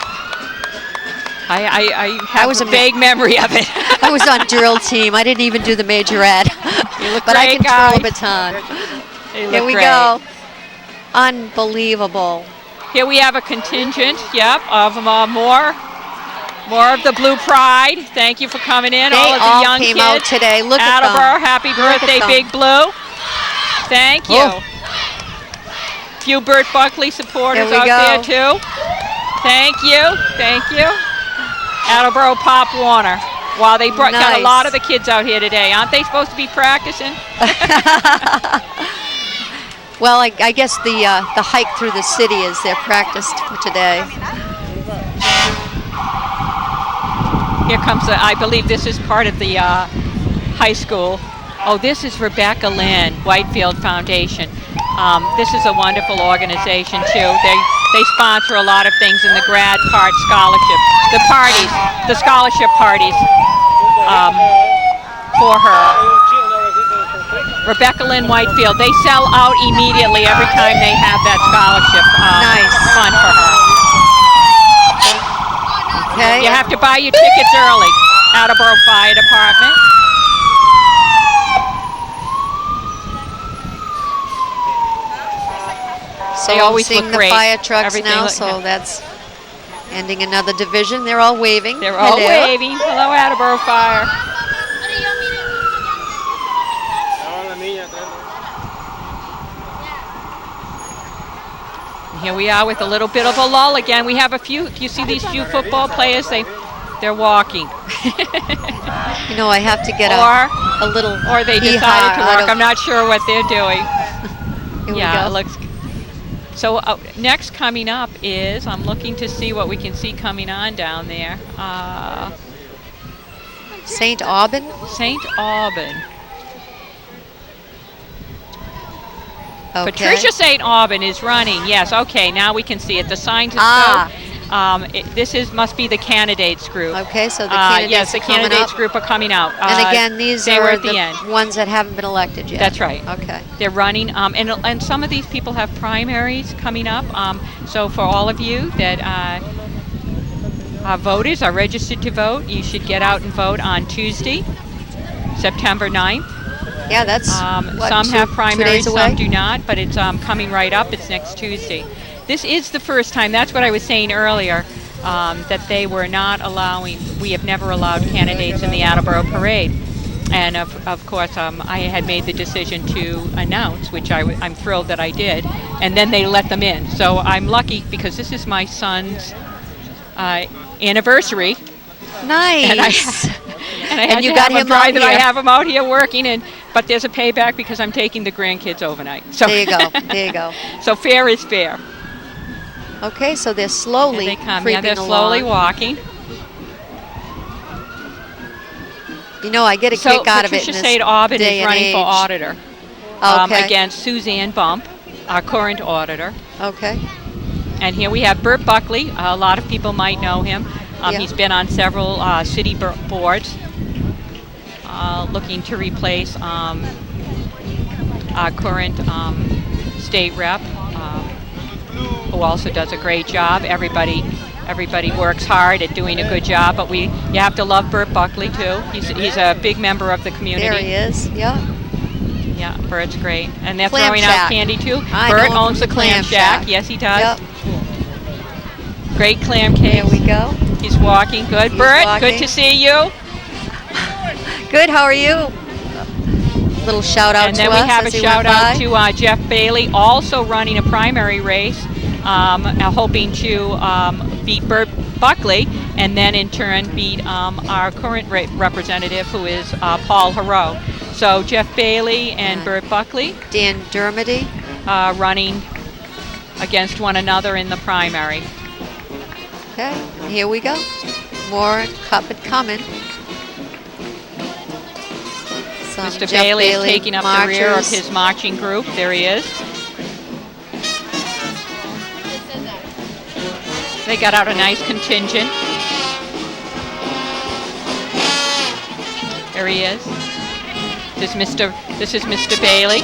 I have was a a vague memory of it. I was on drill team. I didn't even do the majorette. You look But I great, can twirl a guys. baton. They look Here we great. go. Unbelievable. Here we have a contingent, of more of the Blue Pride. Thank you for coming in, They all of the all young came kids. out today. Look at them. Attleboro, happy birthday, them. Big Blue. Thank you. Oh. Few Burt Buckley supporters There we out there go. too. Thank you. Attleboro Pop Warner. Wow, they got a Nice. lot of the kids out here today. Aren't they supposed to be practicing? Well, I guess the hike through the city is their practice for today. Here comes I believe this is part of the high school. Oh, this is Rebecca Lynn, Whitefield Foundation. This is a wonderful organization too. They sponsor a lot of things in the grad part scholarship, the parties, the scholarship parties for her. Rebecca Lynn Whitefield. They sell out immediately every time they have that scholarship Nice. fund for her. Okay. You have to buy your tickets early. Attleboro Fire Department. So They I'm always seeing look the great. fire trucks Everything now, look- so yeah. that's ending another division. They're all waving. They're all Hello. waving. Hello, Attleboro Fire. Here we are with a little bit of a lull again. We have a few. You see these few football players? They're walking. You know, I have to get a little or they hee-haw decided to out walk. of- I'm not sure what they're doing. Here we Yeah, go. it looks. So next coming up is, I'm looking to see what we can see coming on down there. St. Aubin. St. Aubin. Okay. Patricia St. Aubin is running. Yes, okay, now we can see it. The sign to Ah. Must be the candidates group. Okay, so the candidates yes, the are coming candidates up. group are coming out. And again, these they were are at the end. ones that haven't been elected yet. That's right. Okay. They're running, and some of these people have primaries coming up. So for all of you that voters are registered to vote, you should get out and vote on Tuesday, September 9th. Yeah, that's some have primaries, 2 days away? some do not, but it's coming right up. It's next Tuesday. This is the first time. That's what I was saying earlier, that they were not allowing. We have never allowed candidates in the Attleboro parade, and of course, I had made the decision to announce, which I'm thrilled that I did, and then they let them in. So I'm lucky because this is my son's anniversary. Nice. And you got him out here. I have him out here working, but there's a payback because I'm taking the grandkids overnight. So there you go. There you go. So fair is fair. Okay, so they're slowly Here they come. creeping Yeah, they're slowly along. walking. You know, I get a kick out of it. Patricia in this Sade Aubin day is and running age. for auditor Okay. against Suzanne Bump, our current auditor. Okay. And here we have Bert Buckley. A lot of people might know him. Yeah. He's been on several city boards, looking to replace our current state rep, who also does a great job. Everybody works hard at doing a good job, but you have to love Bert Buckley too. He's a big member of the community. There he is. Yeah. Yeah, Bert's great. And they're Clam throwing Shack. out candy too. I Bert know him owns from the Clam Shack. Yes, he does. Yep. Great clam cakes. There we go. He's walking. Good. He's Bert, walking. good to see you. Good. How are you? Little shout out And to then us we have a as he shout went out by. to Jeff Bailey, also running a primary race, hoping to beat Bert Buckley, and then in turn beat our current representative, who is Paul Heroux. So Jeff Bailey and Bert Buckley, Dan Dermody, running against one another in the primary. Okay, and here we go. More coming. Some Mr. Jeff Bailey is taking up the rear of marchers. his marching group. There he is. They got out a nice contingent. There he is. This is Mr. Bailey.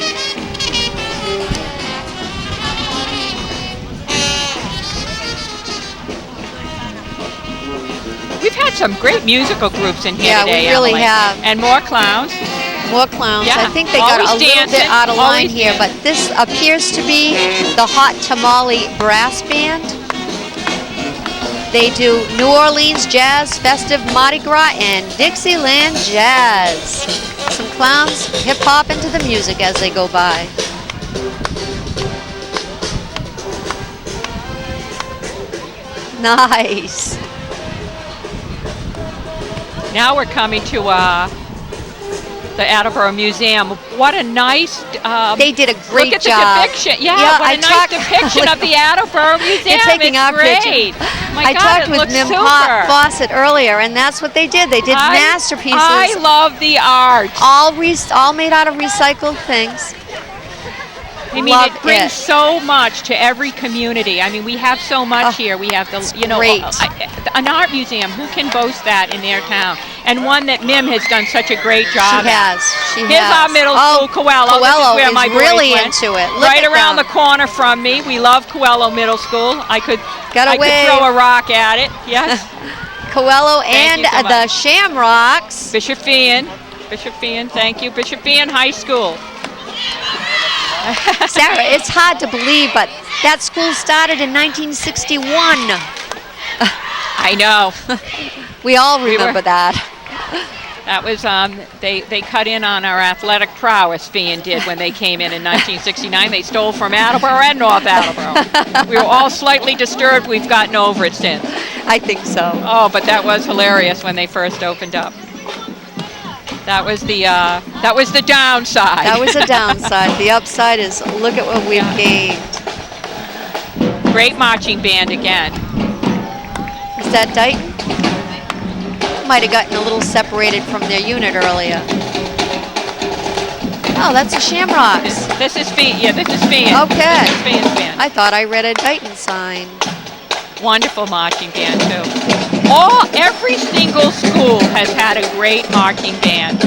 We've had some great musical groups in here today. Yeah, we really Emily. have. And more clowns. More clowns. Yeah, I think they got a always little bit dancing, out of line always here, but this appears to be the Hot Tamale Brass Band. They do New Orleans Jazz, Festive Mardi Gras, and Dixieland Jazz. Some clowns hip-hop into the music as they go by. Nice. Now we're coming to the Attleboro Museum. What a nice They did a great look at job. the depiction. Yeah, Yeah, what a nice depiction of the Attleboro Museum. taking it's our great. picture. My I God, talked it with looks Mim super. Fawcett earlier, and that's what they did. They did masterpieces, I love the art. all made out of recycled things. I mean, Love it brings it. so much to every community. I mean, we have so much Oh, here. We have it's the, you know, great. An art museum. Who can boast that in their town? And one that Mim has done such a great job She at. has. She Here's has. our middle school, Coelho. This Coelho is where is my boys really went. into it. Look Right at around them. the corner from me. We love Coelho Middle School. I could Gotta wave. throw a rock at it. Yes. Coelho Thank and you so the much. Shamrocks. Bishop Fian. Thank you. Bishop Fian High School. Sarah, it's hard to believe, but that school started in 1961. I know. We all remember that. That was, they cut in on our athletic prowess, Fian did, when they came in 1969. They stole from Attleboro and North Attleboro. We were all slightly disturbed. We've gotten over it since. I think so. Oh, but that was hilarious when they first opened up. That was the downside. That was a downside. The upside is look at what we've gained. Great marching band again. Is that Dighton? Might have gotten a little separated from their unit earlier. Oh, that's a Shamrocks. This is Fian. Yeah, this is Fian. Okay. This is Fian's band. I thought I read a Dighton sign. Wonderful marching band too. Every single school has had a great marching band.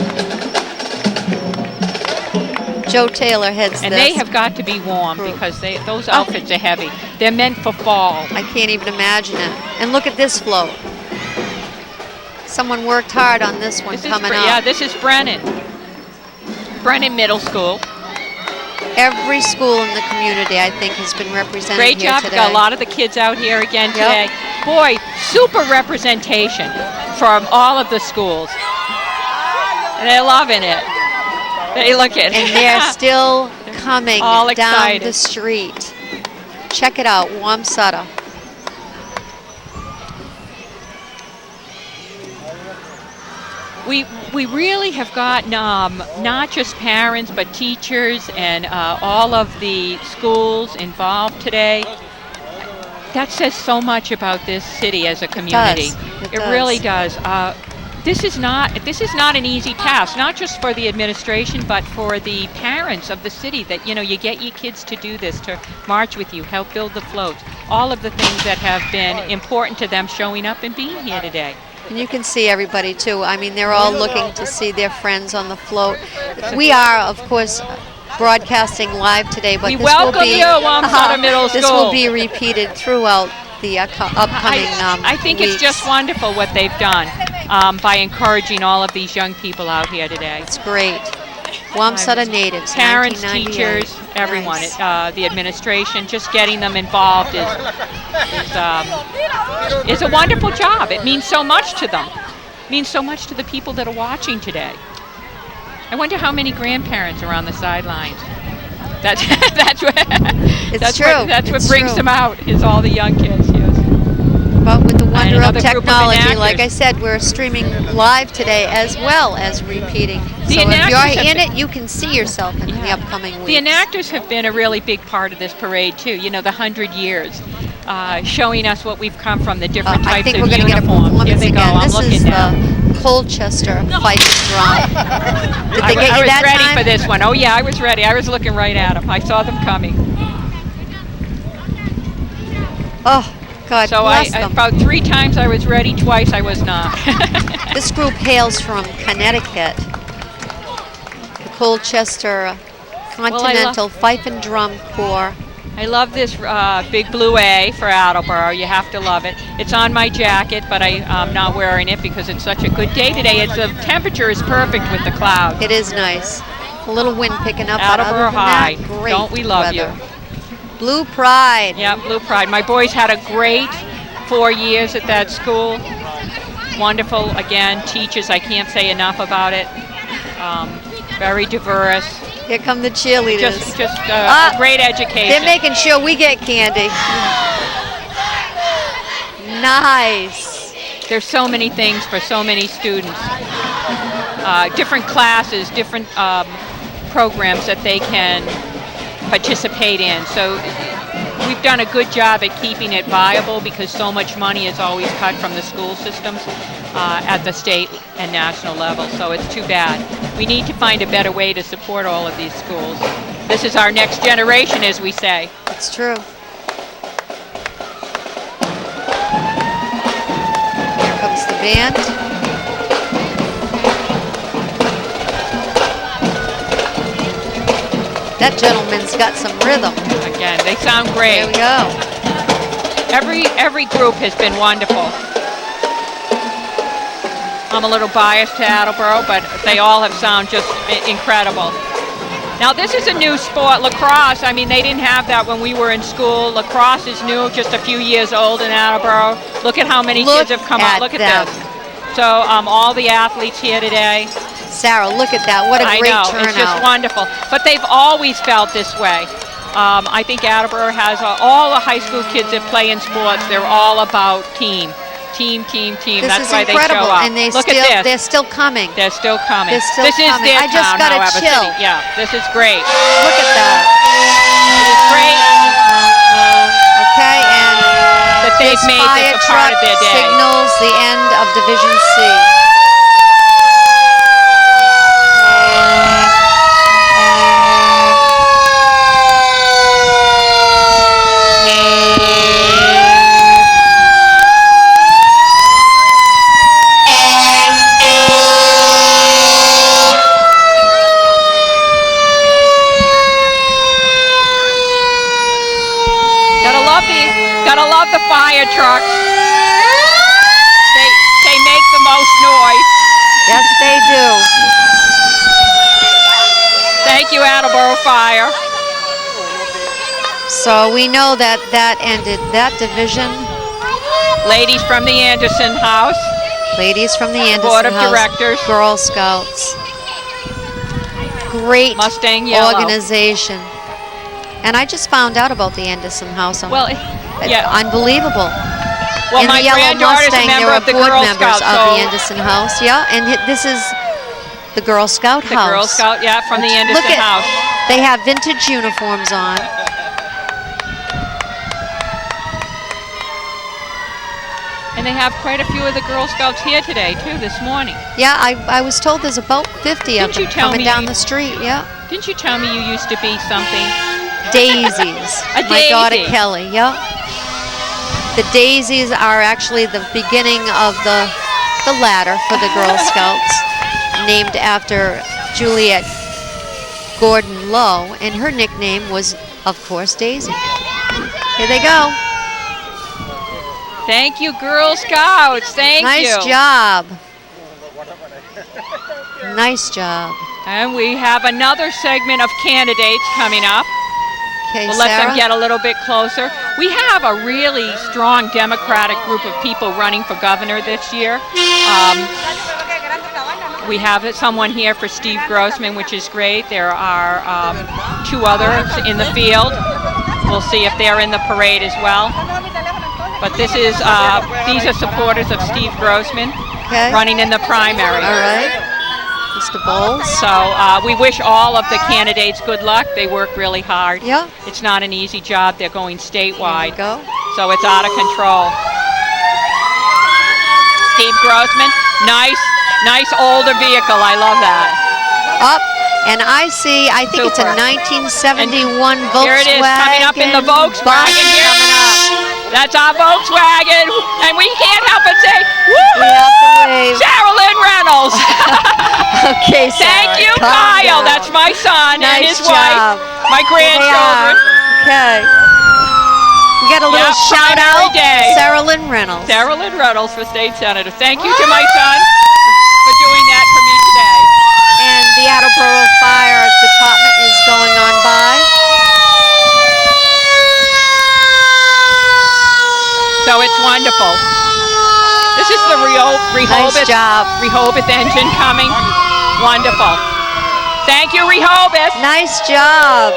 Joe Taylor heads And this. they have got to be warm because those outfits are heavy. They're meant for fall. I can't even imagine it. And look at this float. Someone worked hard on this one coming up. Yeah, this is Brennan. Brennan Middle School. Every school in the community, I think, has been represented Great here job. today. Got a lot of the kids out here again today. Boy, super representation from all of the schools. And they're loving it. They look at it. And they're still coming all down excited. the street. Check it out, Wamsutta. We really have gotten not just parents but teachers and all of the schools involved today. That says so much about this city as a community. It does. Really does. This is not an easy task, not just for the administration, but for the parents of the city. That you get your kids to do this, to march with you, help build the floats, all of the things that have been important to them showing up and being here today. And you can see everybody too. I mean, they're all looking to see their friends on the float. We are, of course, broadcasting live today, but this will be Middle School. This will be repeated throughout the upcoming I think weeks. It's just wonderful what they've done by encouraging all of these young people out here today. It's great. Wamsutta natives, parents, teachers, everyone, nice. The administration, just getting them involved is a wonderful job. It means so much to them. It means so much to the people that are watching today. I wonder how many grandparents are on the sidelines. That's what brings them out, is all the young kids. Yes. But with the wonder of technology, like I said, we're streaming live today as well as repeating. So if you're in it, you can see yourself in the upcoming weeks. The enactors have been a really big part of this parade too. The 100 years, showing us what we've come from, the different types of uniforms. I think we're going to get a performance again. I'm looking is now. The Colchester fight drum. Did they get you that I was ready time? for this one. Oh yeah, I was ready. I was looking right at them. I saw them coming. Oh, God so bless them. About 3 times I was ready, twice I was not. This group hails from Connecticut. The Colchester Continental Fife and Drum Corps. I love this big blue A for Attleboro. You have to love it. It's on my jacket, but I'm not wearing it because it's such a good day today. The temperature is perfect with the clouds. It is nice. A little wind picking up. Attleboro High. Great Don't we love weather. you? Blue Pride. Yeah, Blue Pride. My boys had a great 4 years at that school. Wonderful, again, teachers, I can't say enough about it. Very diverse. Here come the cheerleaders. Just a great education. They're making sure we get candy. Nice. There's so many things for so many students. Different classes, different programs that they can participate in. So we've done a good job at keeping it viable because so much money is always cut from the school systems at the state and national level. So it's too bad. We need to find a better way to support all of these schools. This is our next generation, as we say. It's true. Here comes the band. That gentleman's got some rhythm. Again, they sound great. There we go. Every group has been wonderful. I'm a little biased to Attleboro, but they all have sounded just incredible. Now this is a new sport, lacrosse. I mean, they didn't have that when we were in school. Lacrosse is new, just a few years old in Attleboro. Look at how many kids have come out. Look at this. So all the athletes here today. Sarah, look at that. What a great turnout. It's just wonderful. But they've always felt this way. I think Attleboro has all the high school kids that play in sports, they're all about team. Team. That's why they show up. And look at this. They're still coming. They're still coming. They're still this coming. is their I just town, got however, a chill. city. Yeah, this is great. Look at that. It is great. Okay, and that they've made this a part of their day. Signals the end of Division C. Attleboro fire. So we know that that ended that division. Ladies from the Anderson House. Ladies from the Anderson Board of House, Directors. Girl Scouts. Great Mustang Yellow. organization. And I just found out about the Anderson House. Well, yeah. Unbelievable. Well, In my the Yellow granddaughter's a Mustang, there member are of the board Girl members Scouts. of the Anderson House. Yeah, and this is the Girl Scout The House. Girl Scout, yeah, from the Anderson Look at, House. they have vintage uniforms on. And they have quite a few of the Girl Scouts here today, too, this morning. Yeah, I was told there's about 50 of Didn't you them tell coming me down you- the street. Yeah. Didn't you tell me you used to be something? Daisies. A My daughter daisy. Kelly, yep. The daisies are actually the beginning of the ladder for the Girl Scouts, named after Juliet Gordon Lowe, and her nickname was, of course, Daisy. Here they go. Thank you, Girl Scouts. Thank you. Nice job. Nice job. And we have another segment of candidates coming up. Okay, We'll let Sarah. them get a little bit closer. We have a really strong Democratic group of people running for governor this year. We have someone here for Steve Grossman, which is great. There are 2 others in the field. We'll see if they're in the parade as well. But this is these are supporters of Steve Grossman running in the primary. All right. Mr. Bowles. So we wish all of the candidates good luck. They work really hard. Yeah. It's not an easy job. They're going statewide. There we go. So it's out of control. Steve Grossman, nice older vehicle. I love that. Up, and I think it's a Super. 1971 Volkswagen. Here it is, coming up in the bus Volkswagen here. coming up. That's our Volkswagen, and we can't help but say, We have to woohoo! wave. Sherilyn Reynolds. Okay, Sarah, Thank you, calm Kyle. down. That's my son and Nice his wife, job. my grandchildren. Okay. We got a little Yep, shout primary out. day. Sarah Lynn Reynolds. Sarah Lynn Reynolds for state senator. Thank you to my son for doing that for me today. And the Attleboro Fire Department is going on by. So it's wonderful. This is the Nice job. Rehoboth engine coming. Wonderful. Thank you, Rehoboth. Nice job.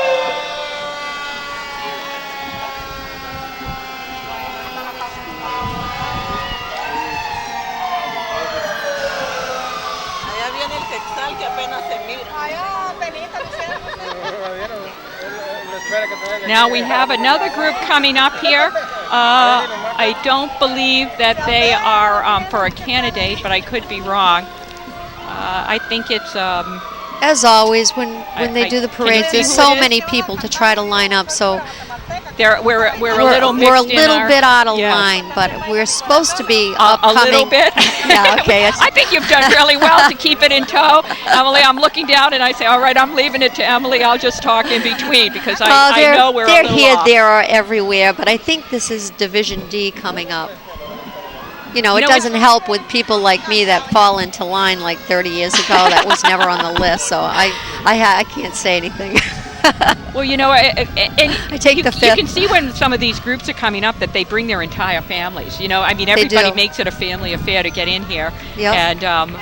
Allá viene el Quetzal que apenas se mira. Now we have another group coming up here. I don't believe that they are for a candidate, but I could be wrong. I think it's As always, when they do the can you parades, see there's who so it is? many people to try to line up. So we're a little mixed we're a in little our- bit out of yeah. line, but we're supposed to be A upcoming. little bit. Yeah, okay. I think you've done really well to keep it in tow. Emily, I'm looking down and I say, all right, I'm leaving it to Emily. I'll just talk in between because I know we're a they're little here, off. there, or everywhere, but I think this is Division D coming up. It know, doesn't help with people like me that fall into line like 30 years ago. That was never on the list, so I can't say anything. Well, and I take you, the you fifth. can see when some of these groups are coming up that they bring their entire families. Everybody do. makes it a family affair to get in here Yep. and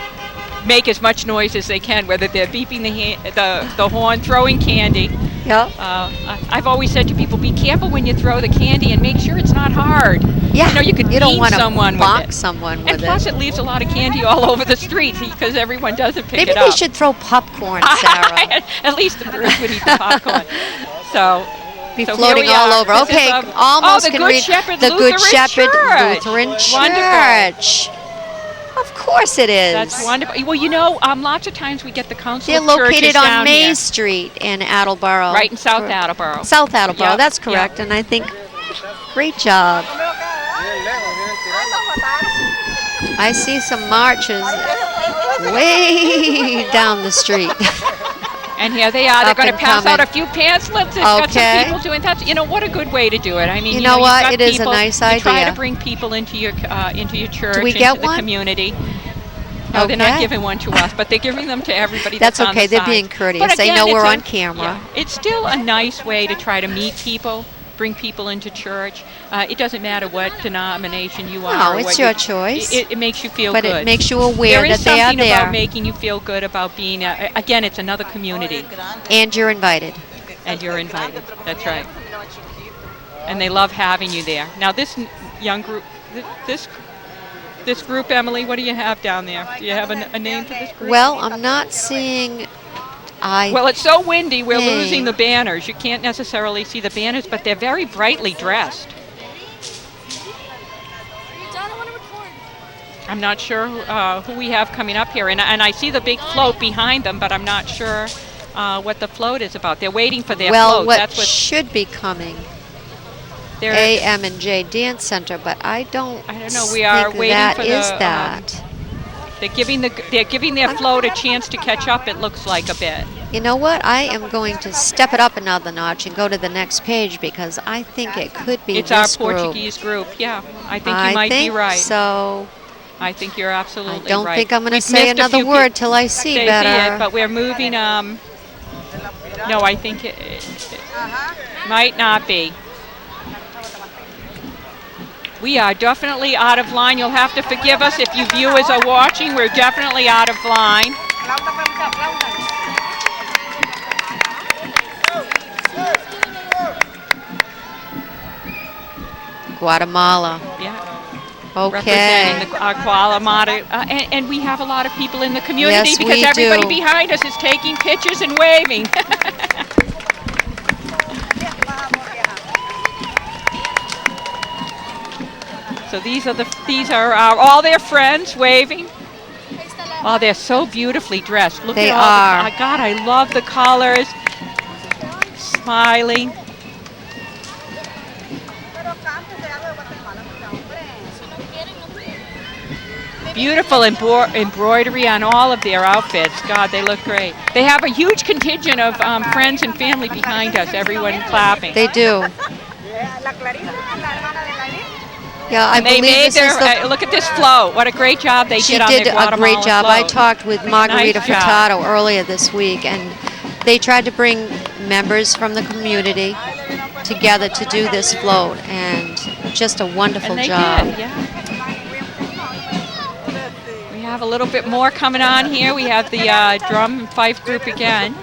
make as much noise as they can, whether they're beeping the horn, throwing candy. Yep. I've always said to people, be careful when you throw the candy and make sure it's not hard. Yeah. You could don't beat want to someone with bonk it. someone with And plus, it. it leaves a lot of candy all over the street because everyone doesn't pick Maybe it they up. should throw popcorn, Sarah. At least the group would eat the popcorn. So Be here floating we all are. over. This is, Okay, almost the can Good read Shepherd the Lutheran Good Shepherd Church. Lutheran Wonderful. Church. Of course it is. That's wonderful. Well, lots of times we get the council They're of churches located on down May here. Street in Attleboro. Right in South Attleboro. South Attleboro, Yep, that's correct. yep. And I think, great job. I see some marches way down the street. And here they are. They're Up going to and pass out coming. a few pamphlets. They've got Okay. some people doing that. What a good way to do it. I mean, You know you've what? got It is a people, nice you try idea. to bring people into your church, we into get the one? community. No, they're not Okay. giving one to us, but they're giving them to everybody That's that's on okay. the They're being sides. courteous. But They again, know we're it's on camera. Yeah, it's still a nice way to try to meet people, bring people into church. It doesn't matter what denomination you are. No, or it's what your choice. It makes you feel But good. it makes you aware There is that they are something there. about making you feel good about being, again, it's another community, And you're invited. and you're invited. That's right. And they love having you there. Now, this young group, this group, Emily, what do you have down there? Do you have a name for this group? Well, I'm not seeing. Well, it's so windy, we're Hey. losing the banners. You can't necessarily see the banners, but they're very brightly dressed. I'm not sure who we have coming up here, and I see the big float behind them, but I'm not sure what the float is about. They're waiting for their Well, float. what That's what should be coming, they're. AM&J Dance Center, but I don't. I don't know. We are think waiting that for is the. that. They're giving their float a chance to catch up. It looks like a bit. You know what? I am going to step it up another notch and go to the next page because I think it could be It's our this group. Portuguese group. Yeah, I think you might be right. So I think you're absolutely I right. don't think I'm going to We've say missed a another few word till I see They better. see it, but we're moving. No, I think it might not be. We are definitely out of line. You'll have to forgive us if you viewers are watching. We're definitely out of line. Guatemala. Yeah. Okay. Representing the Guatemala, and we have a lot of people in the community Yes, because we everybody do. behind us is taking pictures and waving. So these are all their friends waving. Oh, they're so beautifully dressed. Look They at all are. God, I love the colors. Smiling. Beautiful embroidery on all of their outfits. God, they look great. They have a huge contingent of friends and family behind us, everyone clapping. They do. Yeah, I And they believe made this is their, the. look at this float. What a great job they She did on did their a Guatemala great job. I float. talked with Margarita Nice job. Furtado earlier this week, and they tried to bring members from the community together to do this float, and just a wonderful And they job. did, yeah. We have a little bit more coming on here. We have the drum and fife group again.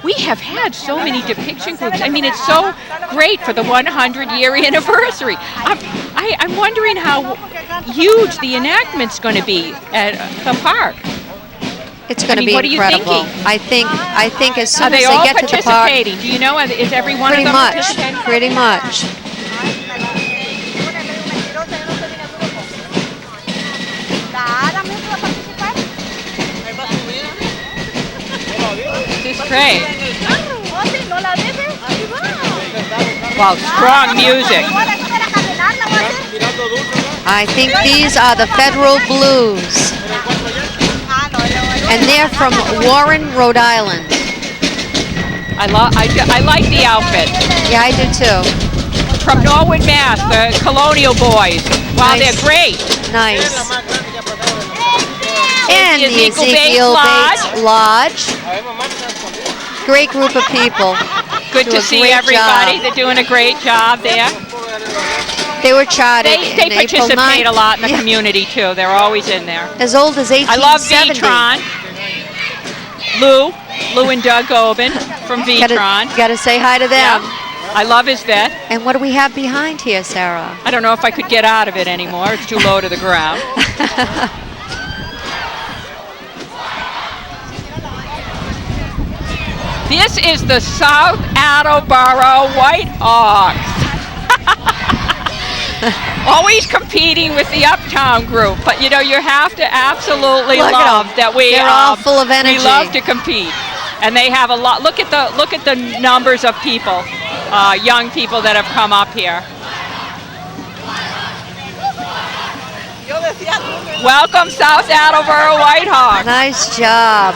We have had so many depiction groups. I mean, it's so great for the 100-year anniversary. I'm wondering how huge the enactment's going to be at the park. It's going to I mean, be what are you incredible. thinking? I think as soon Are they as all they get to the park, participating? Do you know, is every one pretty of them much, participating? pretty much. This is great. Wow, strong music. I think these are the Federal Blues, and they're from Warren, Rhode Island. I like the outfit. Yeah, I do too. From Norwood, Mass, the Colonial Boys. Wow, Nice. they're great. Nice. And the Ezekiel Bates Ezekiel Bates Lodge. Great group of people. Good Do to a see great everybody. job. They're doing a great job there. They were charted They in April participate 9th. a lot in the Yeah. community too. They're always in there. As old as I love 1870. V-Tron. Lou and Doug Gobin from V-Tron. Gotta say hi to them. Yeah. I love his vet. And what do we have behind here, Sarah? I don't know if I could get out of it anymore. It's too low to the ground. This is the South Attleboro White Hawks. Always competing with the Uptown group, but you know you have to absolutely Look at love 'em. that we. They're all full of energy. We love to compete, and they have a lot. Look at the numbers of people, young people that have come up here. Welcome, South Attleboro White Hawks. Nice job.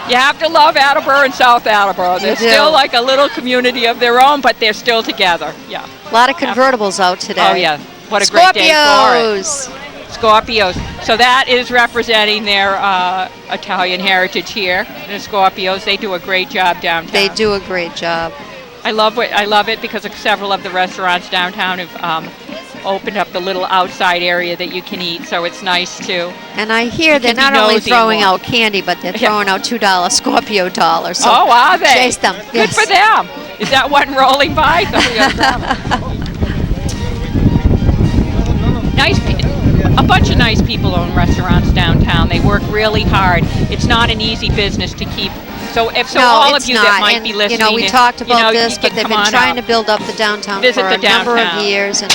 You have to love Attleboro and South Attleboro. They're You do. still like a little community of their own, but they're still together. Yeah. A lot of convertibles out today. Oh yeah. What a great day for it. Scorpios. Scorpios. So that is representing their Italian heritage here. The Scorpios, they do a great job downtown. They do a great job. I love it because several of the restaurants downtown have opened up the little outside area that you can eat, so it's nice too. And I hear they're not only throwing out candy, but they're throwing out $2 Scorpio dollars. So oh, are they? Chase them. Good for them. Is that one rolling by? A bunch of nice people own restaurants downtown. They work really hard. It's not an easy business to keep. So all of you that might be listening, you know, we talked about this, but they've come been on trying up. to build up the downtown Visit for the a number of downtown. years and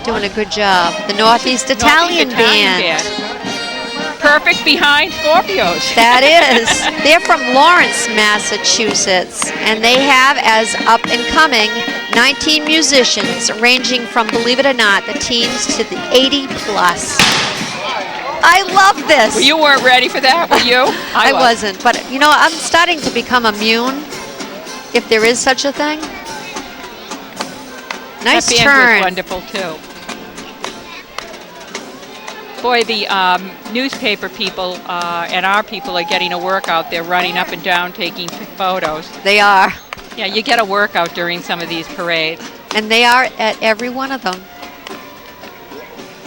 doing a good job. The Northeast Italian Band. Perfect behind Scorpios. That is. They're from Lawrence, Massachusetts, and they have as up and coming 19 musicians ranging from, believe it or not, the teens to the 80 plus. I love this. Well, you weren't ready for that, were you? I wasn't, but you know, I'm starting to become immune, if there is such a thing. Nice that band turn. was wonderful too. Boy, the newspaper people and our people are getting a workout. They're running up and down taking photos. They are. Yeah, you get a workout during some of these parades. And they are at every one of them.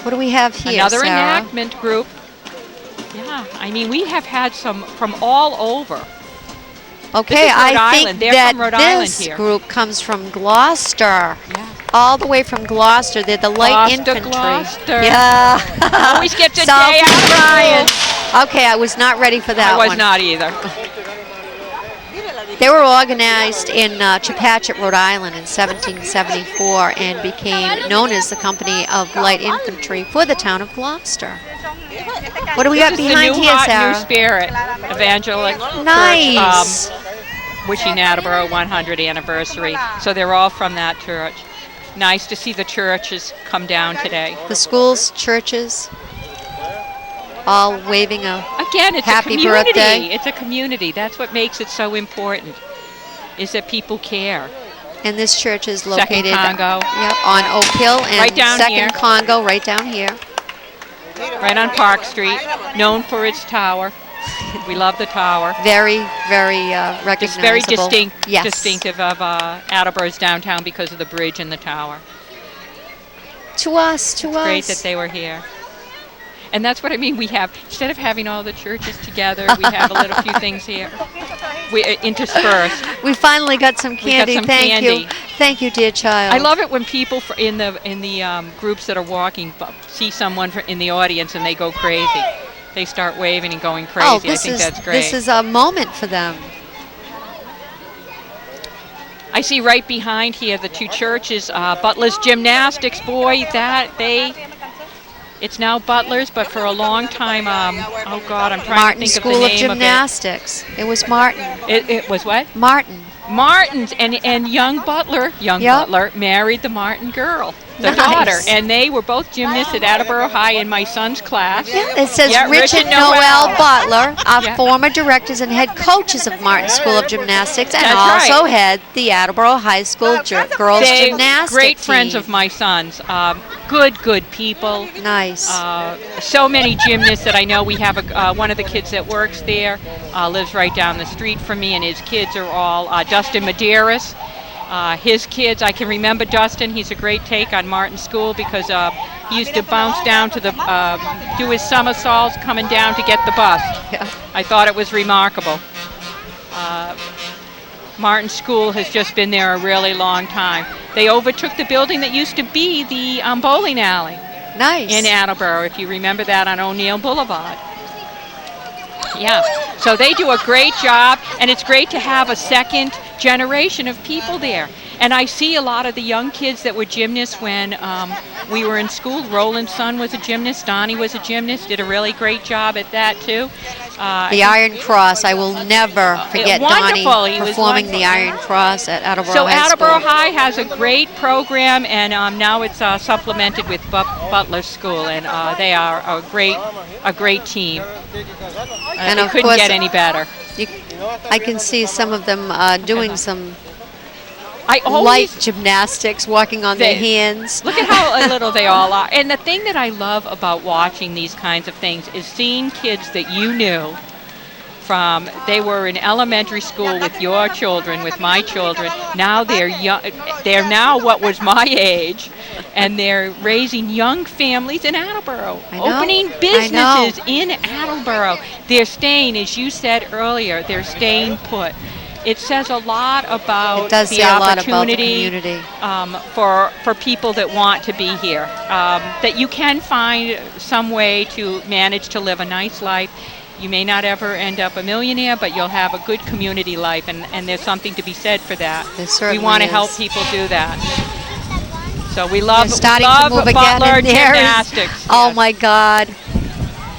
What do we have here, Another Sarah? enactment group. Yeah, I mean, we have had some from all over. Okay, I think They're that from Rhode Island this here. group comes from Gloucester. Yeah. All the way from Gloucester. They're the light infantry. Gloucester. Yeah. Always get the South day out of Ryan. school. Okay, I was not ready for that I was one. not either. They were organized in Chepachet, Rhode Island in 1774 and became known as the Company of Light Infantry for the town of Gloucester. What do we got This is behind the new here, hot Sarah? New Spirit Evangelic Nice. Church, wishing Attleboro 100th anniversary. So they're all from that church. Nice to see the churches come down today. The schools, churches, all waving a Again, it's happy a community. birthday. It's a community. That's what makes it so important, is that people care. And this church is Second located Congo. on Oak Hill and Right down Second here. Congo, right down here. Right on Park Street, known for its tower. We love the tower. Very, very recognizable. It's very distinct, Yes. distinctive of Attleboro's downtown because of the bridge and the tower. To us. Great that they were here. And that's what I mean. We have, instead of having all the churches together, we have a little few things here. We interspersed. We finally got some candy. some Thank candy. you. Thank you, dear child. I love it when people in the groups that are walking see someone in the audience and they go crazy. They start waving and going crazy. Oh, I think that's great. This is a moment for them. I see right behind here the two churches, Butler's Gymnastics. Boy, it's now Butler's, but for a long time, oh God, I'm trying Martin to think School of the of name Gymnastics. It was Martin. It was what? Martin. Martin's, and young Butler married the Martin girl, the Nice. daughter, and they were both gymnasts at Attleboro High in my son's class. It says Yeah, Richard Richard Noel Noel. Butler are Yeah. former directors and head coaches of Martin School of Gymnastics and That's also right. head the Attleboro High School girls They gymnastics great friends team. of my son's. Good people. Nice. So many gymnasts that I know. We have one of the kids that works there, lives right down the street from me, and his kids are all Dustin Medeiros. His kids, I can remember Dustin. He's a great take on Martin School because he used to bounce down to do his somersaults coming down to get the bus. Yeah. I thought it was remarkable. Martin School has just been there a really long time. They overtook the building that used to be the bowling alley Nice. in Attleboro, if you remember that, on O'Neill Boulevard. Yeah, so they do a great job, and it's great to have a second generation of people there. And I see a lot of the young kids that were gymnasts when we were in school. Roland's son was a gymnast, Donnie was a gymnast, did a really great job at that too. The Iron Cross. I will never forget Donnie wonderful. He was performing the wonderful. Iron Cross at Attleboro So High Attleboro School. High has a great program, and now it's supplemented with Butler School, and they are a great team. And It of couldn't course, get any better. I can see some of them doing some I always light gymnastics, walking on their hands. Look at how little they all are. And the thing that I love about watching these kinds of things is seeing kids that you knew from, they were in elementary school with your children, with my children. Now they're young, they're now what was my age, and they're raising young families in Attleboro, opening businesses in Attleboro. They're staying, as you said earlier, they're staying put. It says a lot about the opportunity for people that want to be here, that you can find some way to manage to live a nice life. You may not ever end up a millionaire, but you'll have a good community life, and there's something to be said for that. We want to help people do that. So we love Butler Gymnastics. Oh my God.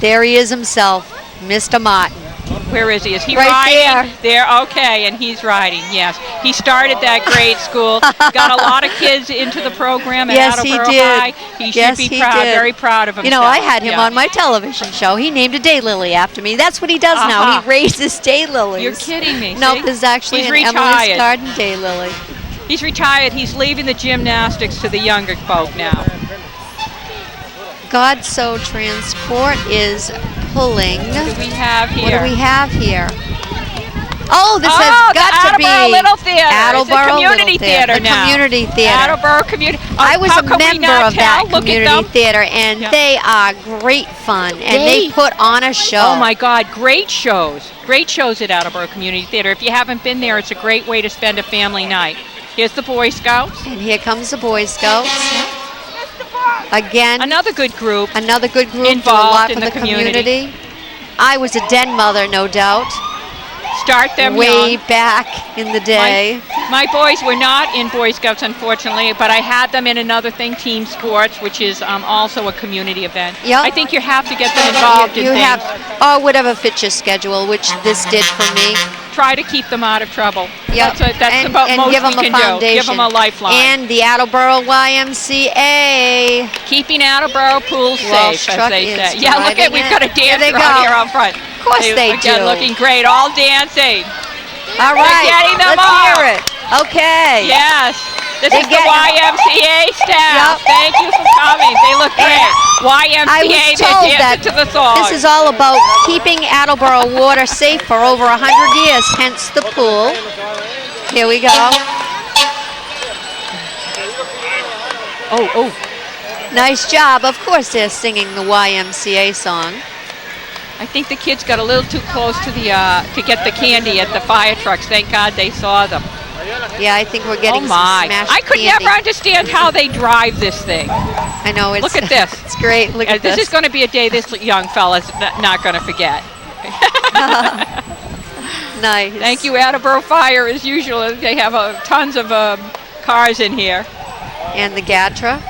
There he is himself, Mr. Martin. Where is he? Is he right riding? There, okay, and he's riding, yes. He started that grade school, got a lot of kids into the program at Attleboro High. He should be very proud of himself. You know, I had him on my television show. He named a daylily after me. That's what he does now. He raises daylilies. You're kidding me. No, there's actually an Emily's Garden daylily. He's retired. He's leaving the gymnastics to the younger folk now. Godso Transport is pulling. What do we have here? What do we have here? Oh, this has got to be Little Theater. Attleboro Community Theater now. Community Theater. Attleboro Community. I was a member of that community theater, and they are great fun, and they put on a show. Oh my God, great shows. Great shows at Attleboro Community Theater. If you haven't been there, it's a great way to spend a family night. Here's the Boy Scouts. And here comes the Boy Scouts. Again, another good group. Involved do a lot in the community. I was a den mother, no doubt. Start them way young. Back in the day. My boys were not in Boy Scouts, unfortunately, but I had them in another thing, team sports, which is also a community event. Yep. I think you have to get them involved in things. Or whatever fits your schedule, which this did for me. Try to keep them out of trouble. Yep. That's about most give them we can do. Give them a lifeline. And the Attleboro YMCA. Keeping Attleboro pools safe, as they say. Yeah, look at, we've got a dancer out here out front. Of course they do. Again, looking great, all dancing. All right, let's hear it. Okay. Yes. This is the YMCA staff. Yep. Thank you for coming. They look great. YMCA, they're dancing to the song. This is all about keeping Attleboro water safe for over 100 years, hence the pool. Here we go. Oh. Nice job. Of course they're singing the YMCA song. I think the kids got a little too close to the to get the candy at the fire trucks. Thank God they saw them. Yeah, I think we're getting some smashed I could never understand how they drive this thing. I know. Look at this. It's great. Look at this. This is going to be a day this young fella's not going to forget. Nice. Thank you, Attleboro Fire, as usual. They have tons of cars in here. And the Gatra.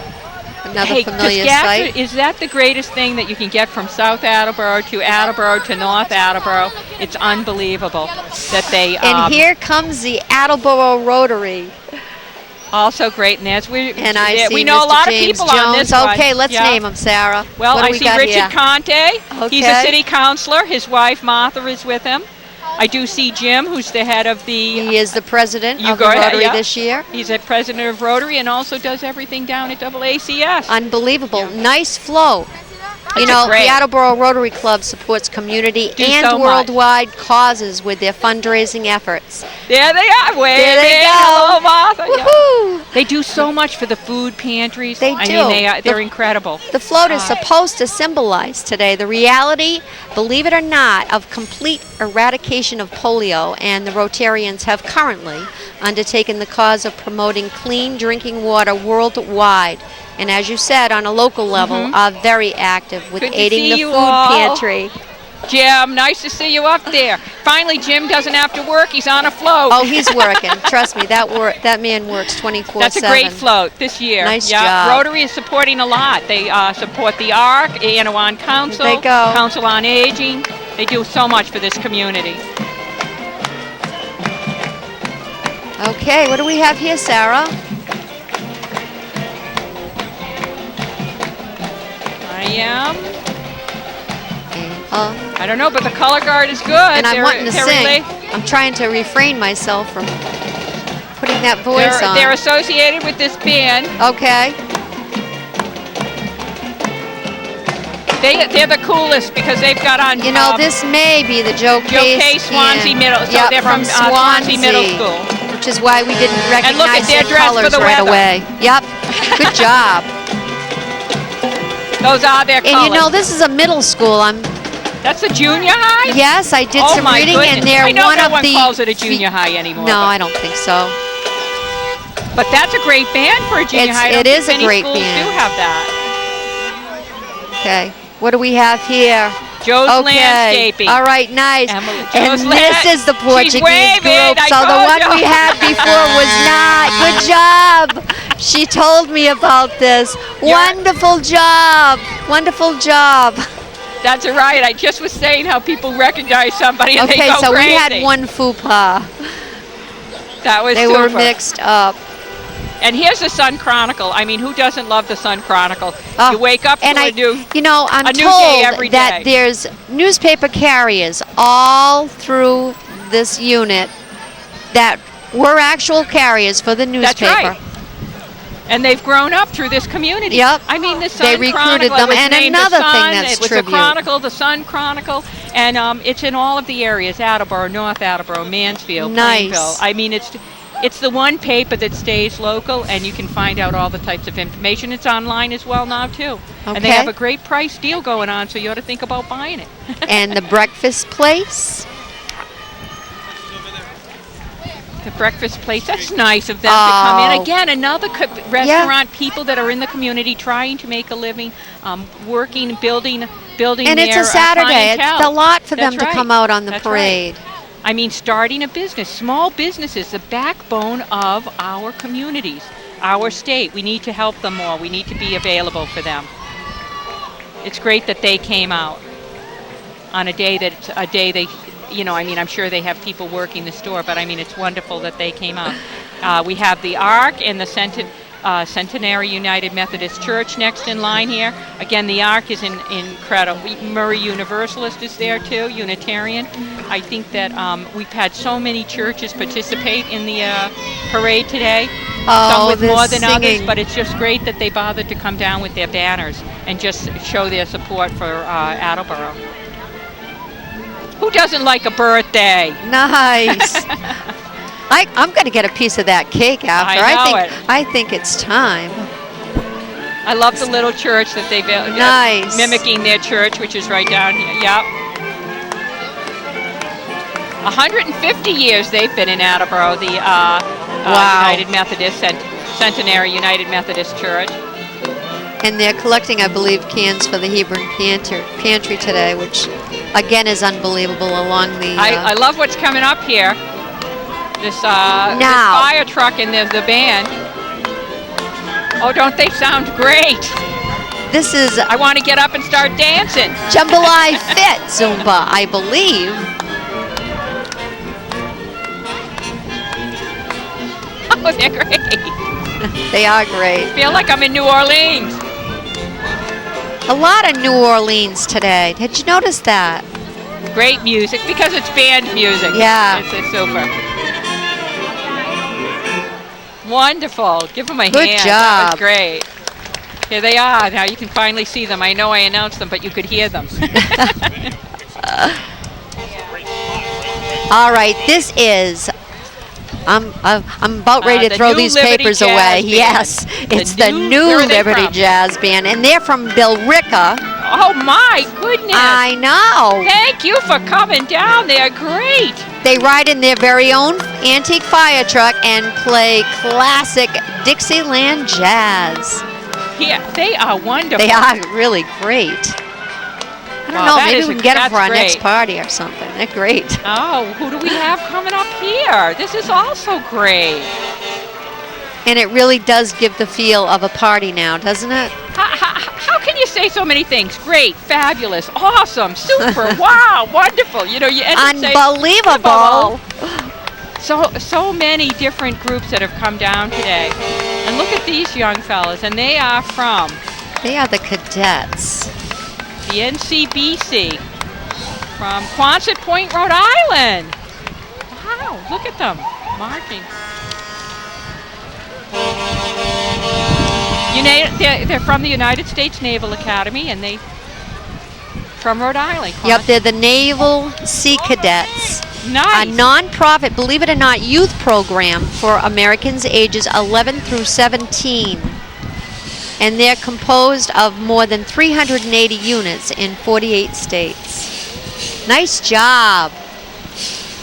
Another familiar sight. Is that the greatest thing that you can get from South Attleboro to North Attleboro? It's unbelievable that they. And here comes the Attleboro Rotary. Also great, and as we see know Mr. a lot James of people Jones. on this one. Okay, let's name them, Sarah. Well, I see Richard Conte. Okay. He's a city councilor. His wife Martha is with him. I do see Jim, who's the head of the... He is the president of the Rotary this year. He's a president of Rotary and also does everything down at DoubleACS. Unbelievable. Yeah. Nice flow. You know, the Attleboro Rotary Club supports community and worldwide causes with their fundraising efforts. There they are. There they go. Hello, Martha. Woohoo! Yeah. They do so much for the food pantries. They do. I mean, they're incredible. The float is supposed to symbolize today the reality, believe it or not, of complete eradication of polio, and the Rotarians have currently undertaken the cause of promoting clean drinking water worldwide. And as you said, on a local level, are very active with aiding the food pantry. Jim, nice to see you up there. Finally, Jim doesn't have to work. He's on a float. Oh, he's working. Trust me, that man works 24/7. That's a great float this year. Nice job. Rotary is supporting a lot. They support the ARC, Anawan Council, they go. Council on Aging. They do so much for this community. Okay, what do we have here, Sarah? I don't know, but the color guard is good. And I'm wanting to sing. I'm trying to refrain myself from putting that voice on. They're associated with this band. Okay. They're the coolest because they've got on. You know, this may be the Joe Case Swansea Middle. So yep, they're from Swansea Middle School. Which is why we didn't And look at recognize their their dress for colors the right weather. away. Yep. Good job. Those are their colors. And you know, this is a middle school. That's a junior high? Yes, I did Oh some my reading, goodness. and they're I know one no of one the. calls it a junior high anymore. No, but- I don't think so. But that's a great band for a junior high. I don't It is think a great many schools band. do have that. Okay. What do we have here? Joe's Okay. Landscaping. All right, nice. Emily, And Joe's this is the She's Portuguese waving, group. I So the told one you. we had before was not. Good job. She told me about this. Wonderful job. Wonderful job. That's right. I just was saying how people recognize somebody and they Okay, go so crazy. we had one faux pas. That was They super. were mixed up. And here's the Sun Chronicle. I mean, who doesn't love the Sun Chronicle? Oh, You wake up to and a new. you know, I'm a new told day every that day. there's newspaper carriers all through this unit that were actual carriers for the That's newspaper. right. And they've grown up through this community. Yep. I mean, the Sun They recruited Chronicle, them. it was And named another the Sun, thing that's it was tribute. the Chronicle, the Sun Chronicle, and it's in all of the areas: Attleboro, North Attleboro, Mansfield, Nice. Plainville. I mean, it's the one paper that stays local, and you can find out all the types of information. It's online as well now too, and they Okay. have a great price deal going on, so you ought to think about buying it. And the breakfast place. The breakfast place, that's nice of them to come in. Oh. Again, another restaurant, people that are in the community trying to make a living, working, building And their it's a Saturday. It's clientele. a lot for them That's to right. come out on the That's parade. right. I mean, starting a business, small businesses, the backbone of our communities, our state. We need to help them more. We need to be available for them. It's great that they came out on a day they, you know, I mean, I'm sure they have people working the store, but I mean, it's wonderful that they came out. We have the Ark and the Centenary United Methodist Church next in line here. Again, the Ark is incredible. Murray Universalist is there too, Unitarian. I think that we've had so many churches participate in the parade today. Some with this more than others, singing. but it's just great that they bothered to come down with their banners and just show their support for Attleboro. Who doesn't like a birthday? Nice. I'm going to get a piece of that cake after. I think it's time. I love the little church that they built. Nice. Mimicking their church, which is right down here. Yep. 150 years they've been in Attleboro, the United Methodist, Centenary United Methodist Church. And they're collecting, I believe, cans for the Hebron Pantry today, which, again, is unbelievable along the... I love what's coming up here. This fire truck and the band. Oh, don't they sound great? This is I want to get up and start dancing. Jambalaya Fit Zumba, I believe. Oh, they're great. They are great. I feel like I'm in New Orleans. A lot of New Orleans today. Did you notice that? Great music because it's band music. Yeah. It's super. Wonderful. Give them a Good hand. That job. was great. Here they are. Now you can finally see them. I know I announced them, but you could hear them. All right, this is... I'm about ready to the throw new these Liberty papers Jazz away. Band. Yes, it's the new where are they Liberty from? Jazz Band, and they're from Billerica. Oh my goodness. I know. Thank you for coming down. They are great. They ride in their very own antique fire truck and play classic Dixieland jazz. Yeah, they are wonderful. They are really great. I don't Wow, know, that maybe is we can get them that's for our next great. party or something. They're great. Oh, who do we have coming up here? This is also great. And it really does give the feel of a party now, doesn't it? How can you say so many things? Great, fabulous, awesome, super, wow, wonderful. You know, you end up saying, Unbelievable. So many different groups that have come down today. And look at these young fellas, and they are from They are the cadets. the NCBC from Quonset Point, Rhode Island. Wow, look at them marching. They're from the United States Naval Academy, and from Rhode Island. Yep, they're the Naval Sea Cadets. Nice. A non-profit, believe it or not, youth program for Americans ages 11 through 17. And they're composed of more than 380 units in 48 states. Nice job.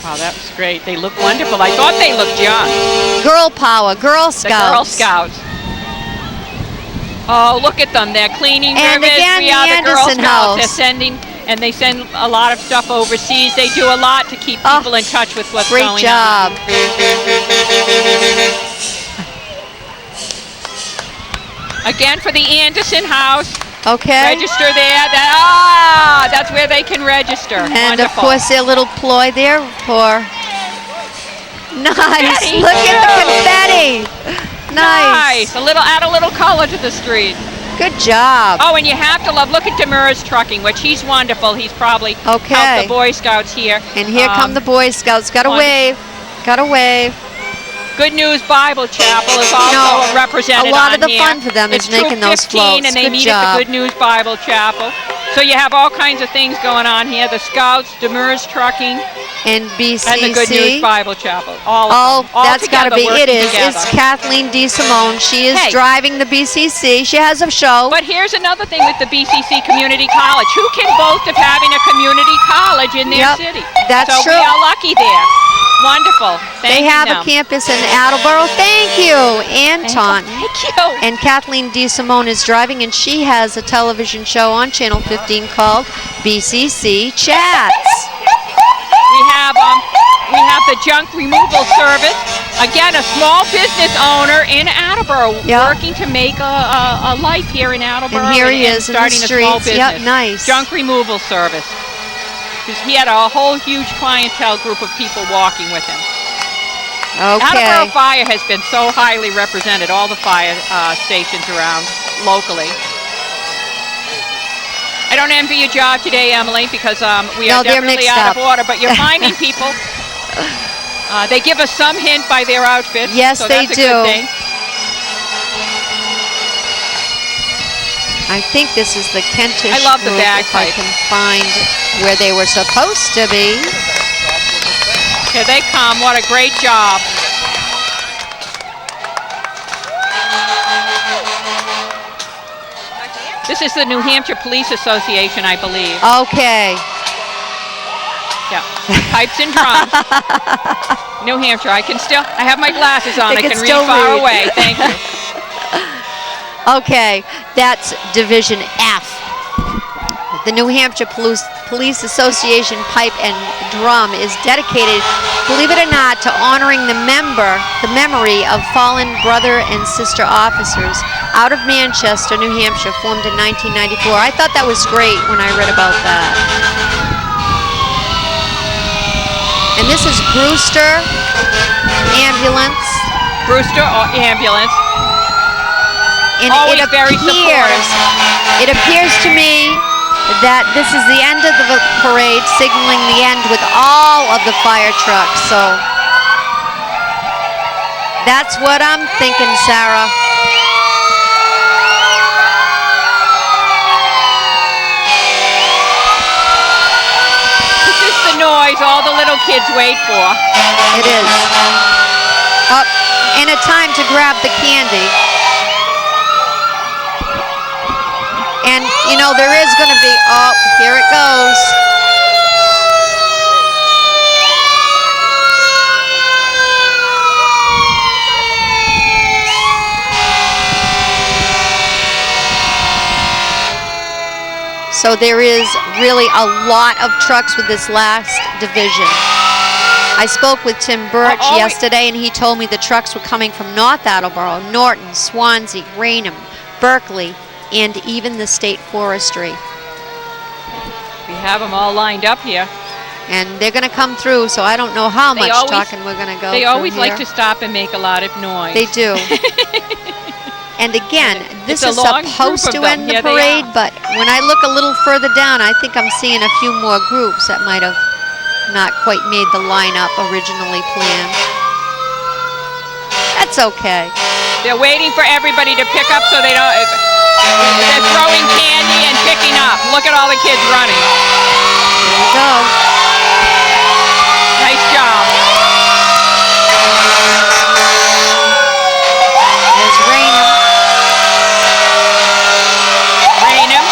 Wow, that was great. They look wonderful. I thought they looked young. Girl power, Girl Scouts. The Girl Scouts. Oh, look at them. They're cleaning And rivers. again, We are the the Girl Anderson Scouts. House. They send a lot of stuff overseas. They do a lot to keep people in touch with what's going on. Great job. Again, for the Anderson House. Okay. Register there. That's where they can register. And Wonderful. of course, their little ploy there for. Nice. Confetti. Look at the confetti. Nice. Add a little color to the street. Good job. Oh, and you have to look at Demers Trucking, which he's wonderful. He's probably helped the Boy Scouts here. And here come the Boy Scouts. Got to wave. Got to wave. Good News Bible Chapel is also represented on here. A lot of the fun for them is making those floats. And they Good meet job. at the Good News Bible Chapel. So you have all kinds of things going on here. The Scouts, Demers Trucking, and BCC. and the Good News Bible Chapel. All that's got to be. It is. Together. It's Kathleen DeSimone. She is Hey. driving the BCC. She has a show. But here's another thing with the BCC Community College. Who can boast of having a community college in their city? That's so true. We are lucky there. Wonderful. They have a campus in Attleboro. Thank you, Anton. Thank you. And Kathleen DeSimone is driving, and she has a television show on Channel 15 called BCC Chats. We have the junk removal service. Again, a small business owner in Attleboro working to make a life here in Attleboro. And here he is in the starting a small streets. business. Yep, nice. Junk removal service. Because he had a whole huge clientele group of people walking with him. Okay. Attleboro Fire has been so highly represented, all the fire stations around locally. I don't envy your job today, Emily, because we are definitely out of order, but you're finding people. They give us some hint by their outfits. Yes, so they that's do. A good thing. I think this is the Kentish I love the group, if I bagpipe. can find where they were supposed to be. Here they come. What a great job. This is the New Hampshire Police Association, I believe. Okay. Yeah. Pipes and drums. New Hampshire. I have my glasses on. I can read far away. Thank you. Okay, that's Division F. The New Hampshire Police Association Pipe and Drum is dedicated, believe it or not, to honoring the memory of fallen brother and sister officers out of Manchester, New Hampshire, formed in 1994. I thought that was great when I read about that. And this is Brewster Ambulance. Brewster Ambulance. And always very supportive. It appears to me that this is the end of the parade, signaling the end with all of the fire trucks. So that's what I'm thinking, Sarah. This is the noise all the little kids wait for. It is. And a time to grab the candy. And, you know, there is going to be, here it goes. So there is really a lot of trucks with this last division. I spoke with Tim Birch yesterday, and he told me the trucks were coming from North Attleboro, Norton, Swansea, Raynham, Berkeley, and even the State Forestry. We have them all lined up here. And they're going to come through, so I don't know how much talking we're going to go through. They always here. like to stop and make a lot of noise. They do. And again, this is supposed to end the parade, but when I look a little further down, I think I'm seeing a few more groups that might have not quite made the lineup originally planned. That's okay. They're waiting for everybody to pick up so they don't. They're throwing candy and picking up. Look at all the kids running. There we go. Nice job. There's Rainham. Rainham.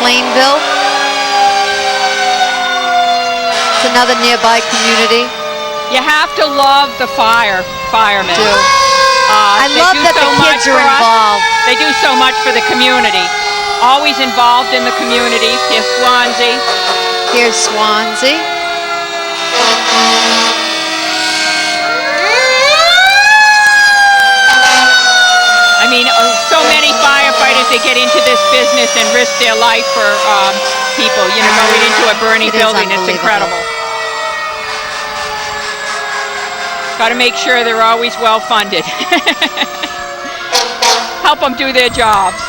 Plainville. It's another nearby community. You have to love the firemen. I love that the kids are involved. They do so much for the community. Always involved in the community. Here's Swansea. Here's Swansea. I mean, so many firefighters, they get into this business and risk their life for people, you know, going into a burning building. It's incredible. Got to make sure they're always well funded. Help them do their jobs.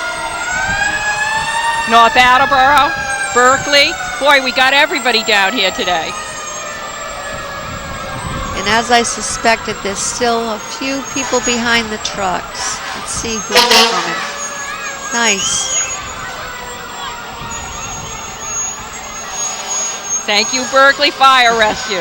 North Attleboro, Berkeley. Boy, we got everybody down here today. And as I suspected, there's still a few people behind the trucks. Let's see who's coming. Nice. Thank you, Berkeley Fire Rescue.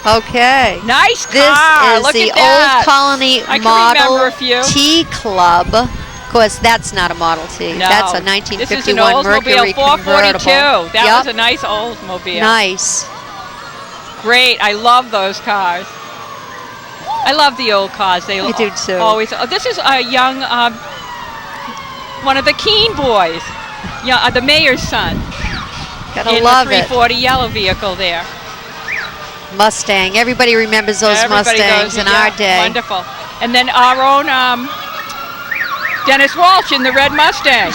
Okay. Nice car. This is Look the at that. Old Colony I can Model remember a few. T Club. Of course, that's not a Model T. No. That's a This is an 1951 Mercury Oldsmobile 442. convertible. That Yep. was a nice Oldsmobile. Nice. Great. I love those cars. I love the old cars. They I do too. always. Oh, this is a young, one of the Keene boys. Yeah, the mayor's son. Gotta in love the it. 340 yellow vehicle there. Mustang. Everybody remembers those Everybody Mustangs knows, in our day. Wonderful. And then our own Dennis Walsh in the red Mustang.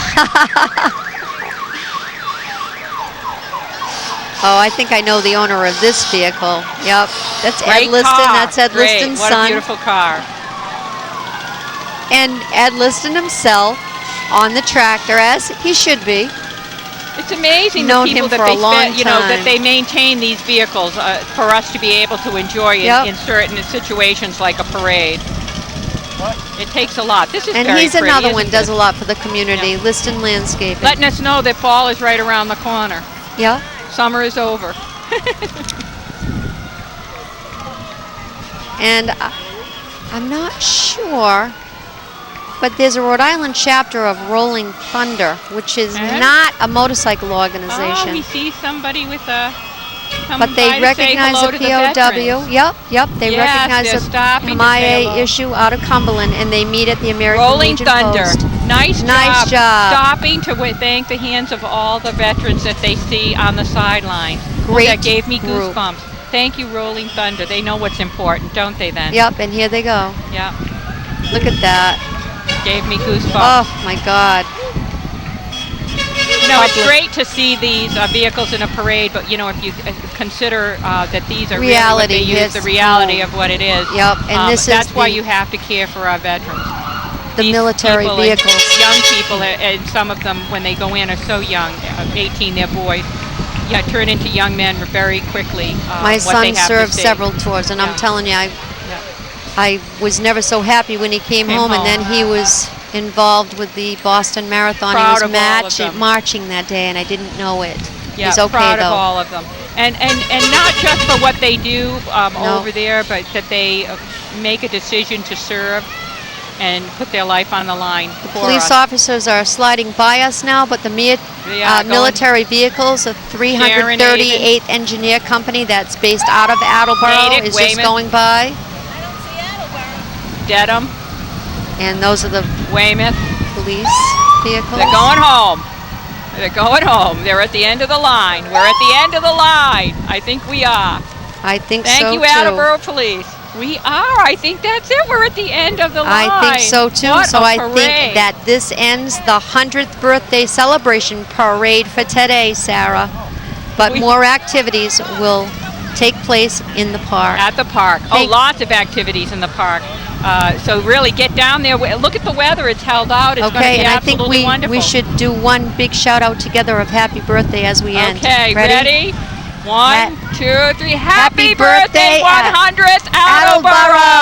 Oh, I think I know the owner of this vehicle. Yep. That's Great Ed Liston. car. That's Ed Great. Liston's What son. a beautiful car. And Ed Liston himself on the tractor, as he should be. It's amazing Known the people him that for they a long spend, you know, that time. they maintain these vehicles for us to be able to enjoy Yep. in certain situations like a parade. It takes a lot. This is And very he's pretty, another one, isn't does it? a lot for the community. Yeah. Liston Landscaping. Letting us know that fall is right around the corner. Yeah. Summer is over. And I'm not sure, but there's a Rhode Island chapter of Rolling Thunder, which is And? not a motorcycle Oh, organization. we see somebody with a. But they recognize the POW. Yep. They Yes, recognize they're the stopping to say MIA hello. issue out of Cumberland, and they meet at the American Rolling Legion Thunder. Post. Nice job. Stopping to thank the hands of all the veterans that they see on the sidelines. Great That gave me group. goosebumps. Thank you, Rolling Thunder. They know what's important, don't they then? Yep, and here they go. Yeah. Look at that. Gave me goosebumps. Oh my God. You know, it's great to see these vehicles in a parade, but you know, if you consider that these are Reality really what they use, hits the reality home. of what it is. Yep, and this is that's why the- you have to care for our veterans. The These military people vehicles. And young people, and some of them, when they go in, are so young, 18, they're boys. Yeah, turn into young men very quickly. My what son they have served to see. several tours, and I'm Yeah. telling you, Yeah. I was never so happy when he came home, and then he was involved with the Boston Marathon. Proud He was of all of them. marching that day, and I didn't know it. Yeah, He's okay proud though. of all of them. And not just for what they do No. over there, but that they make a decision to serve and put their life on the line for Police us. officers are sliding by us now, but the Going- military vehicles, a 338th Engineer Company that's based out of Attleboro, Natick, is just Weymouth. going by. Dedham. And those are the Weymouth. police vehicles. They're going home. They're going home. They're at the end of the line. We're at the end of the line. I think we are. I think Thank so you, too. Attleboro Police. We are. I think that's it. We're at the end of the line. I think so too. What So a I parade. think that this ends the 100th birthday celebration parade for today, Sarah. But more activities will take place in the park. At the park. Lots of activities in the park. So really get down there. Look at the weather. It's held out. It's going to Okay, be and I think absolutely wonderful. we should do one big shout out together of happy birthday as we end. Okay, ready? 1, 2, 3. Happy birthday birthday, 100th Attleboro!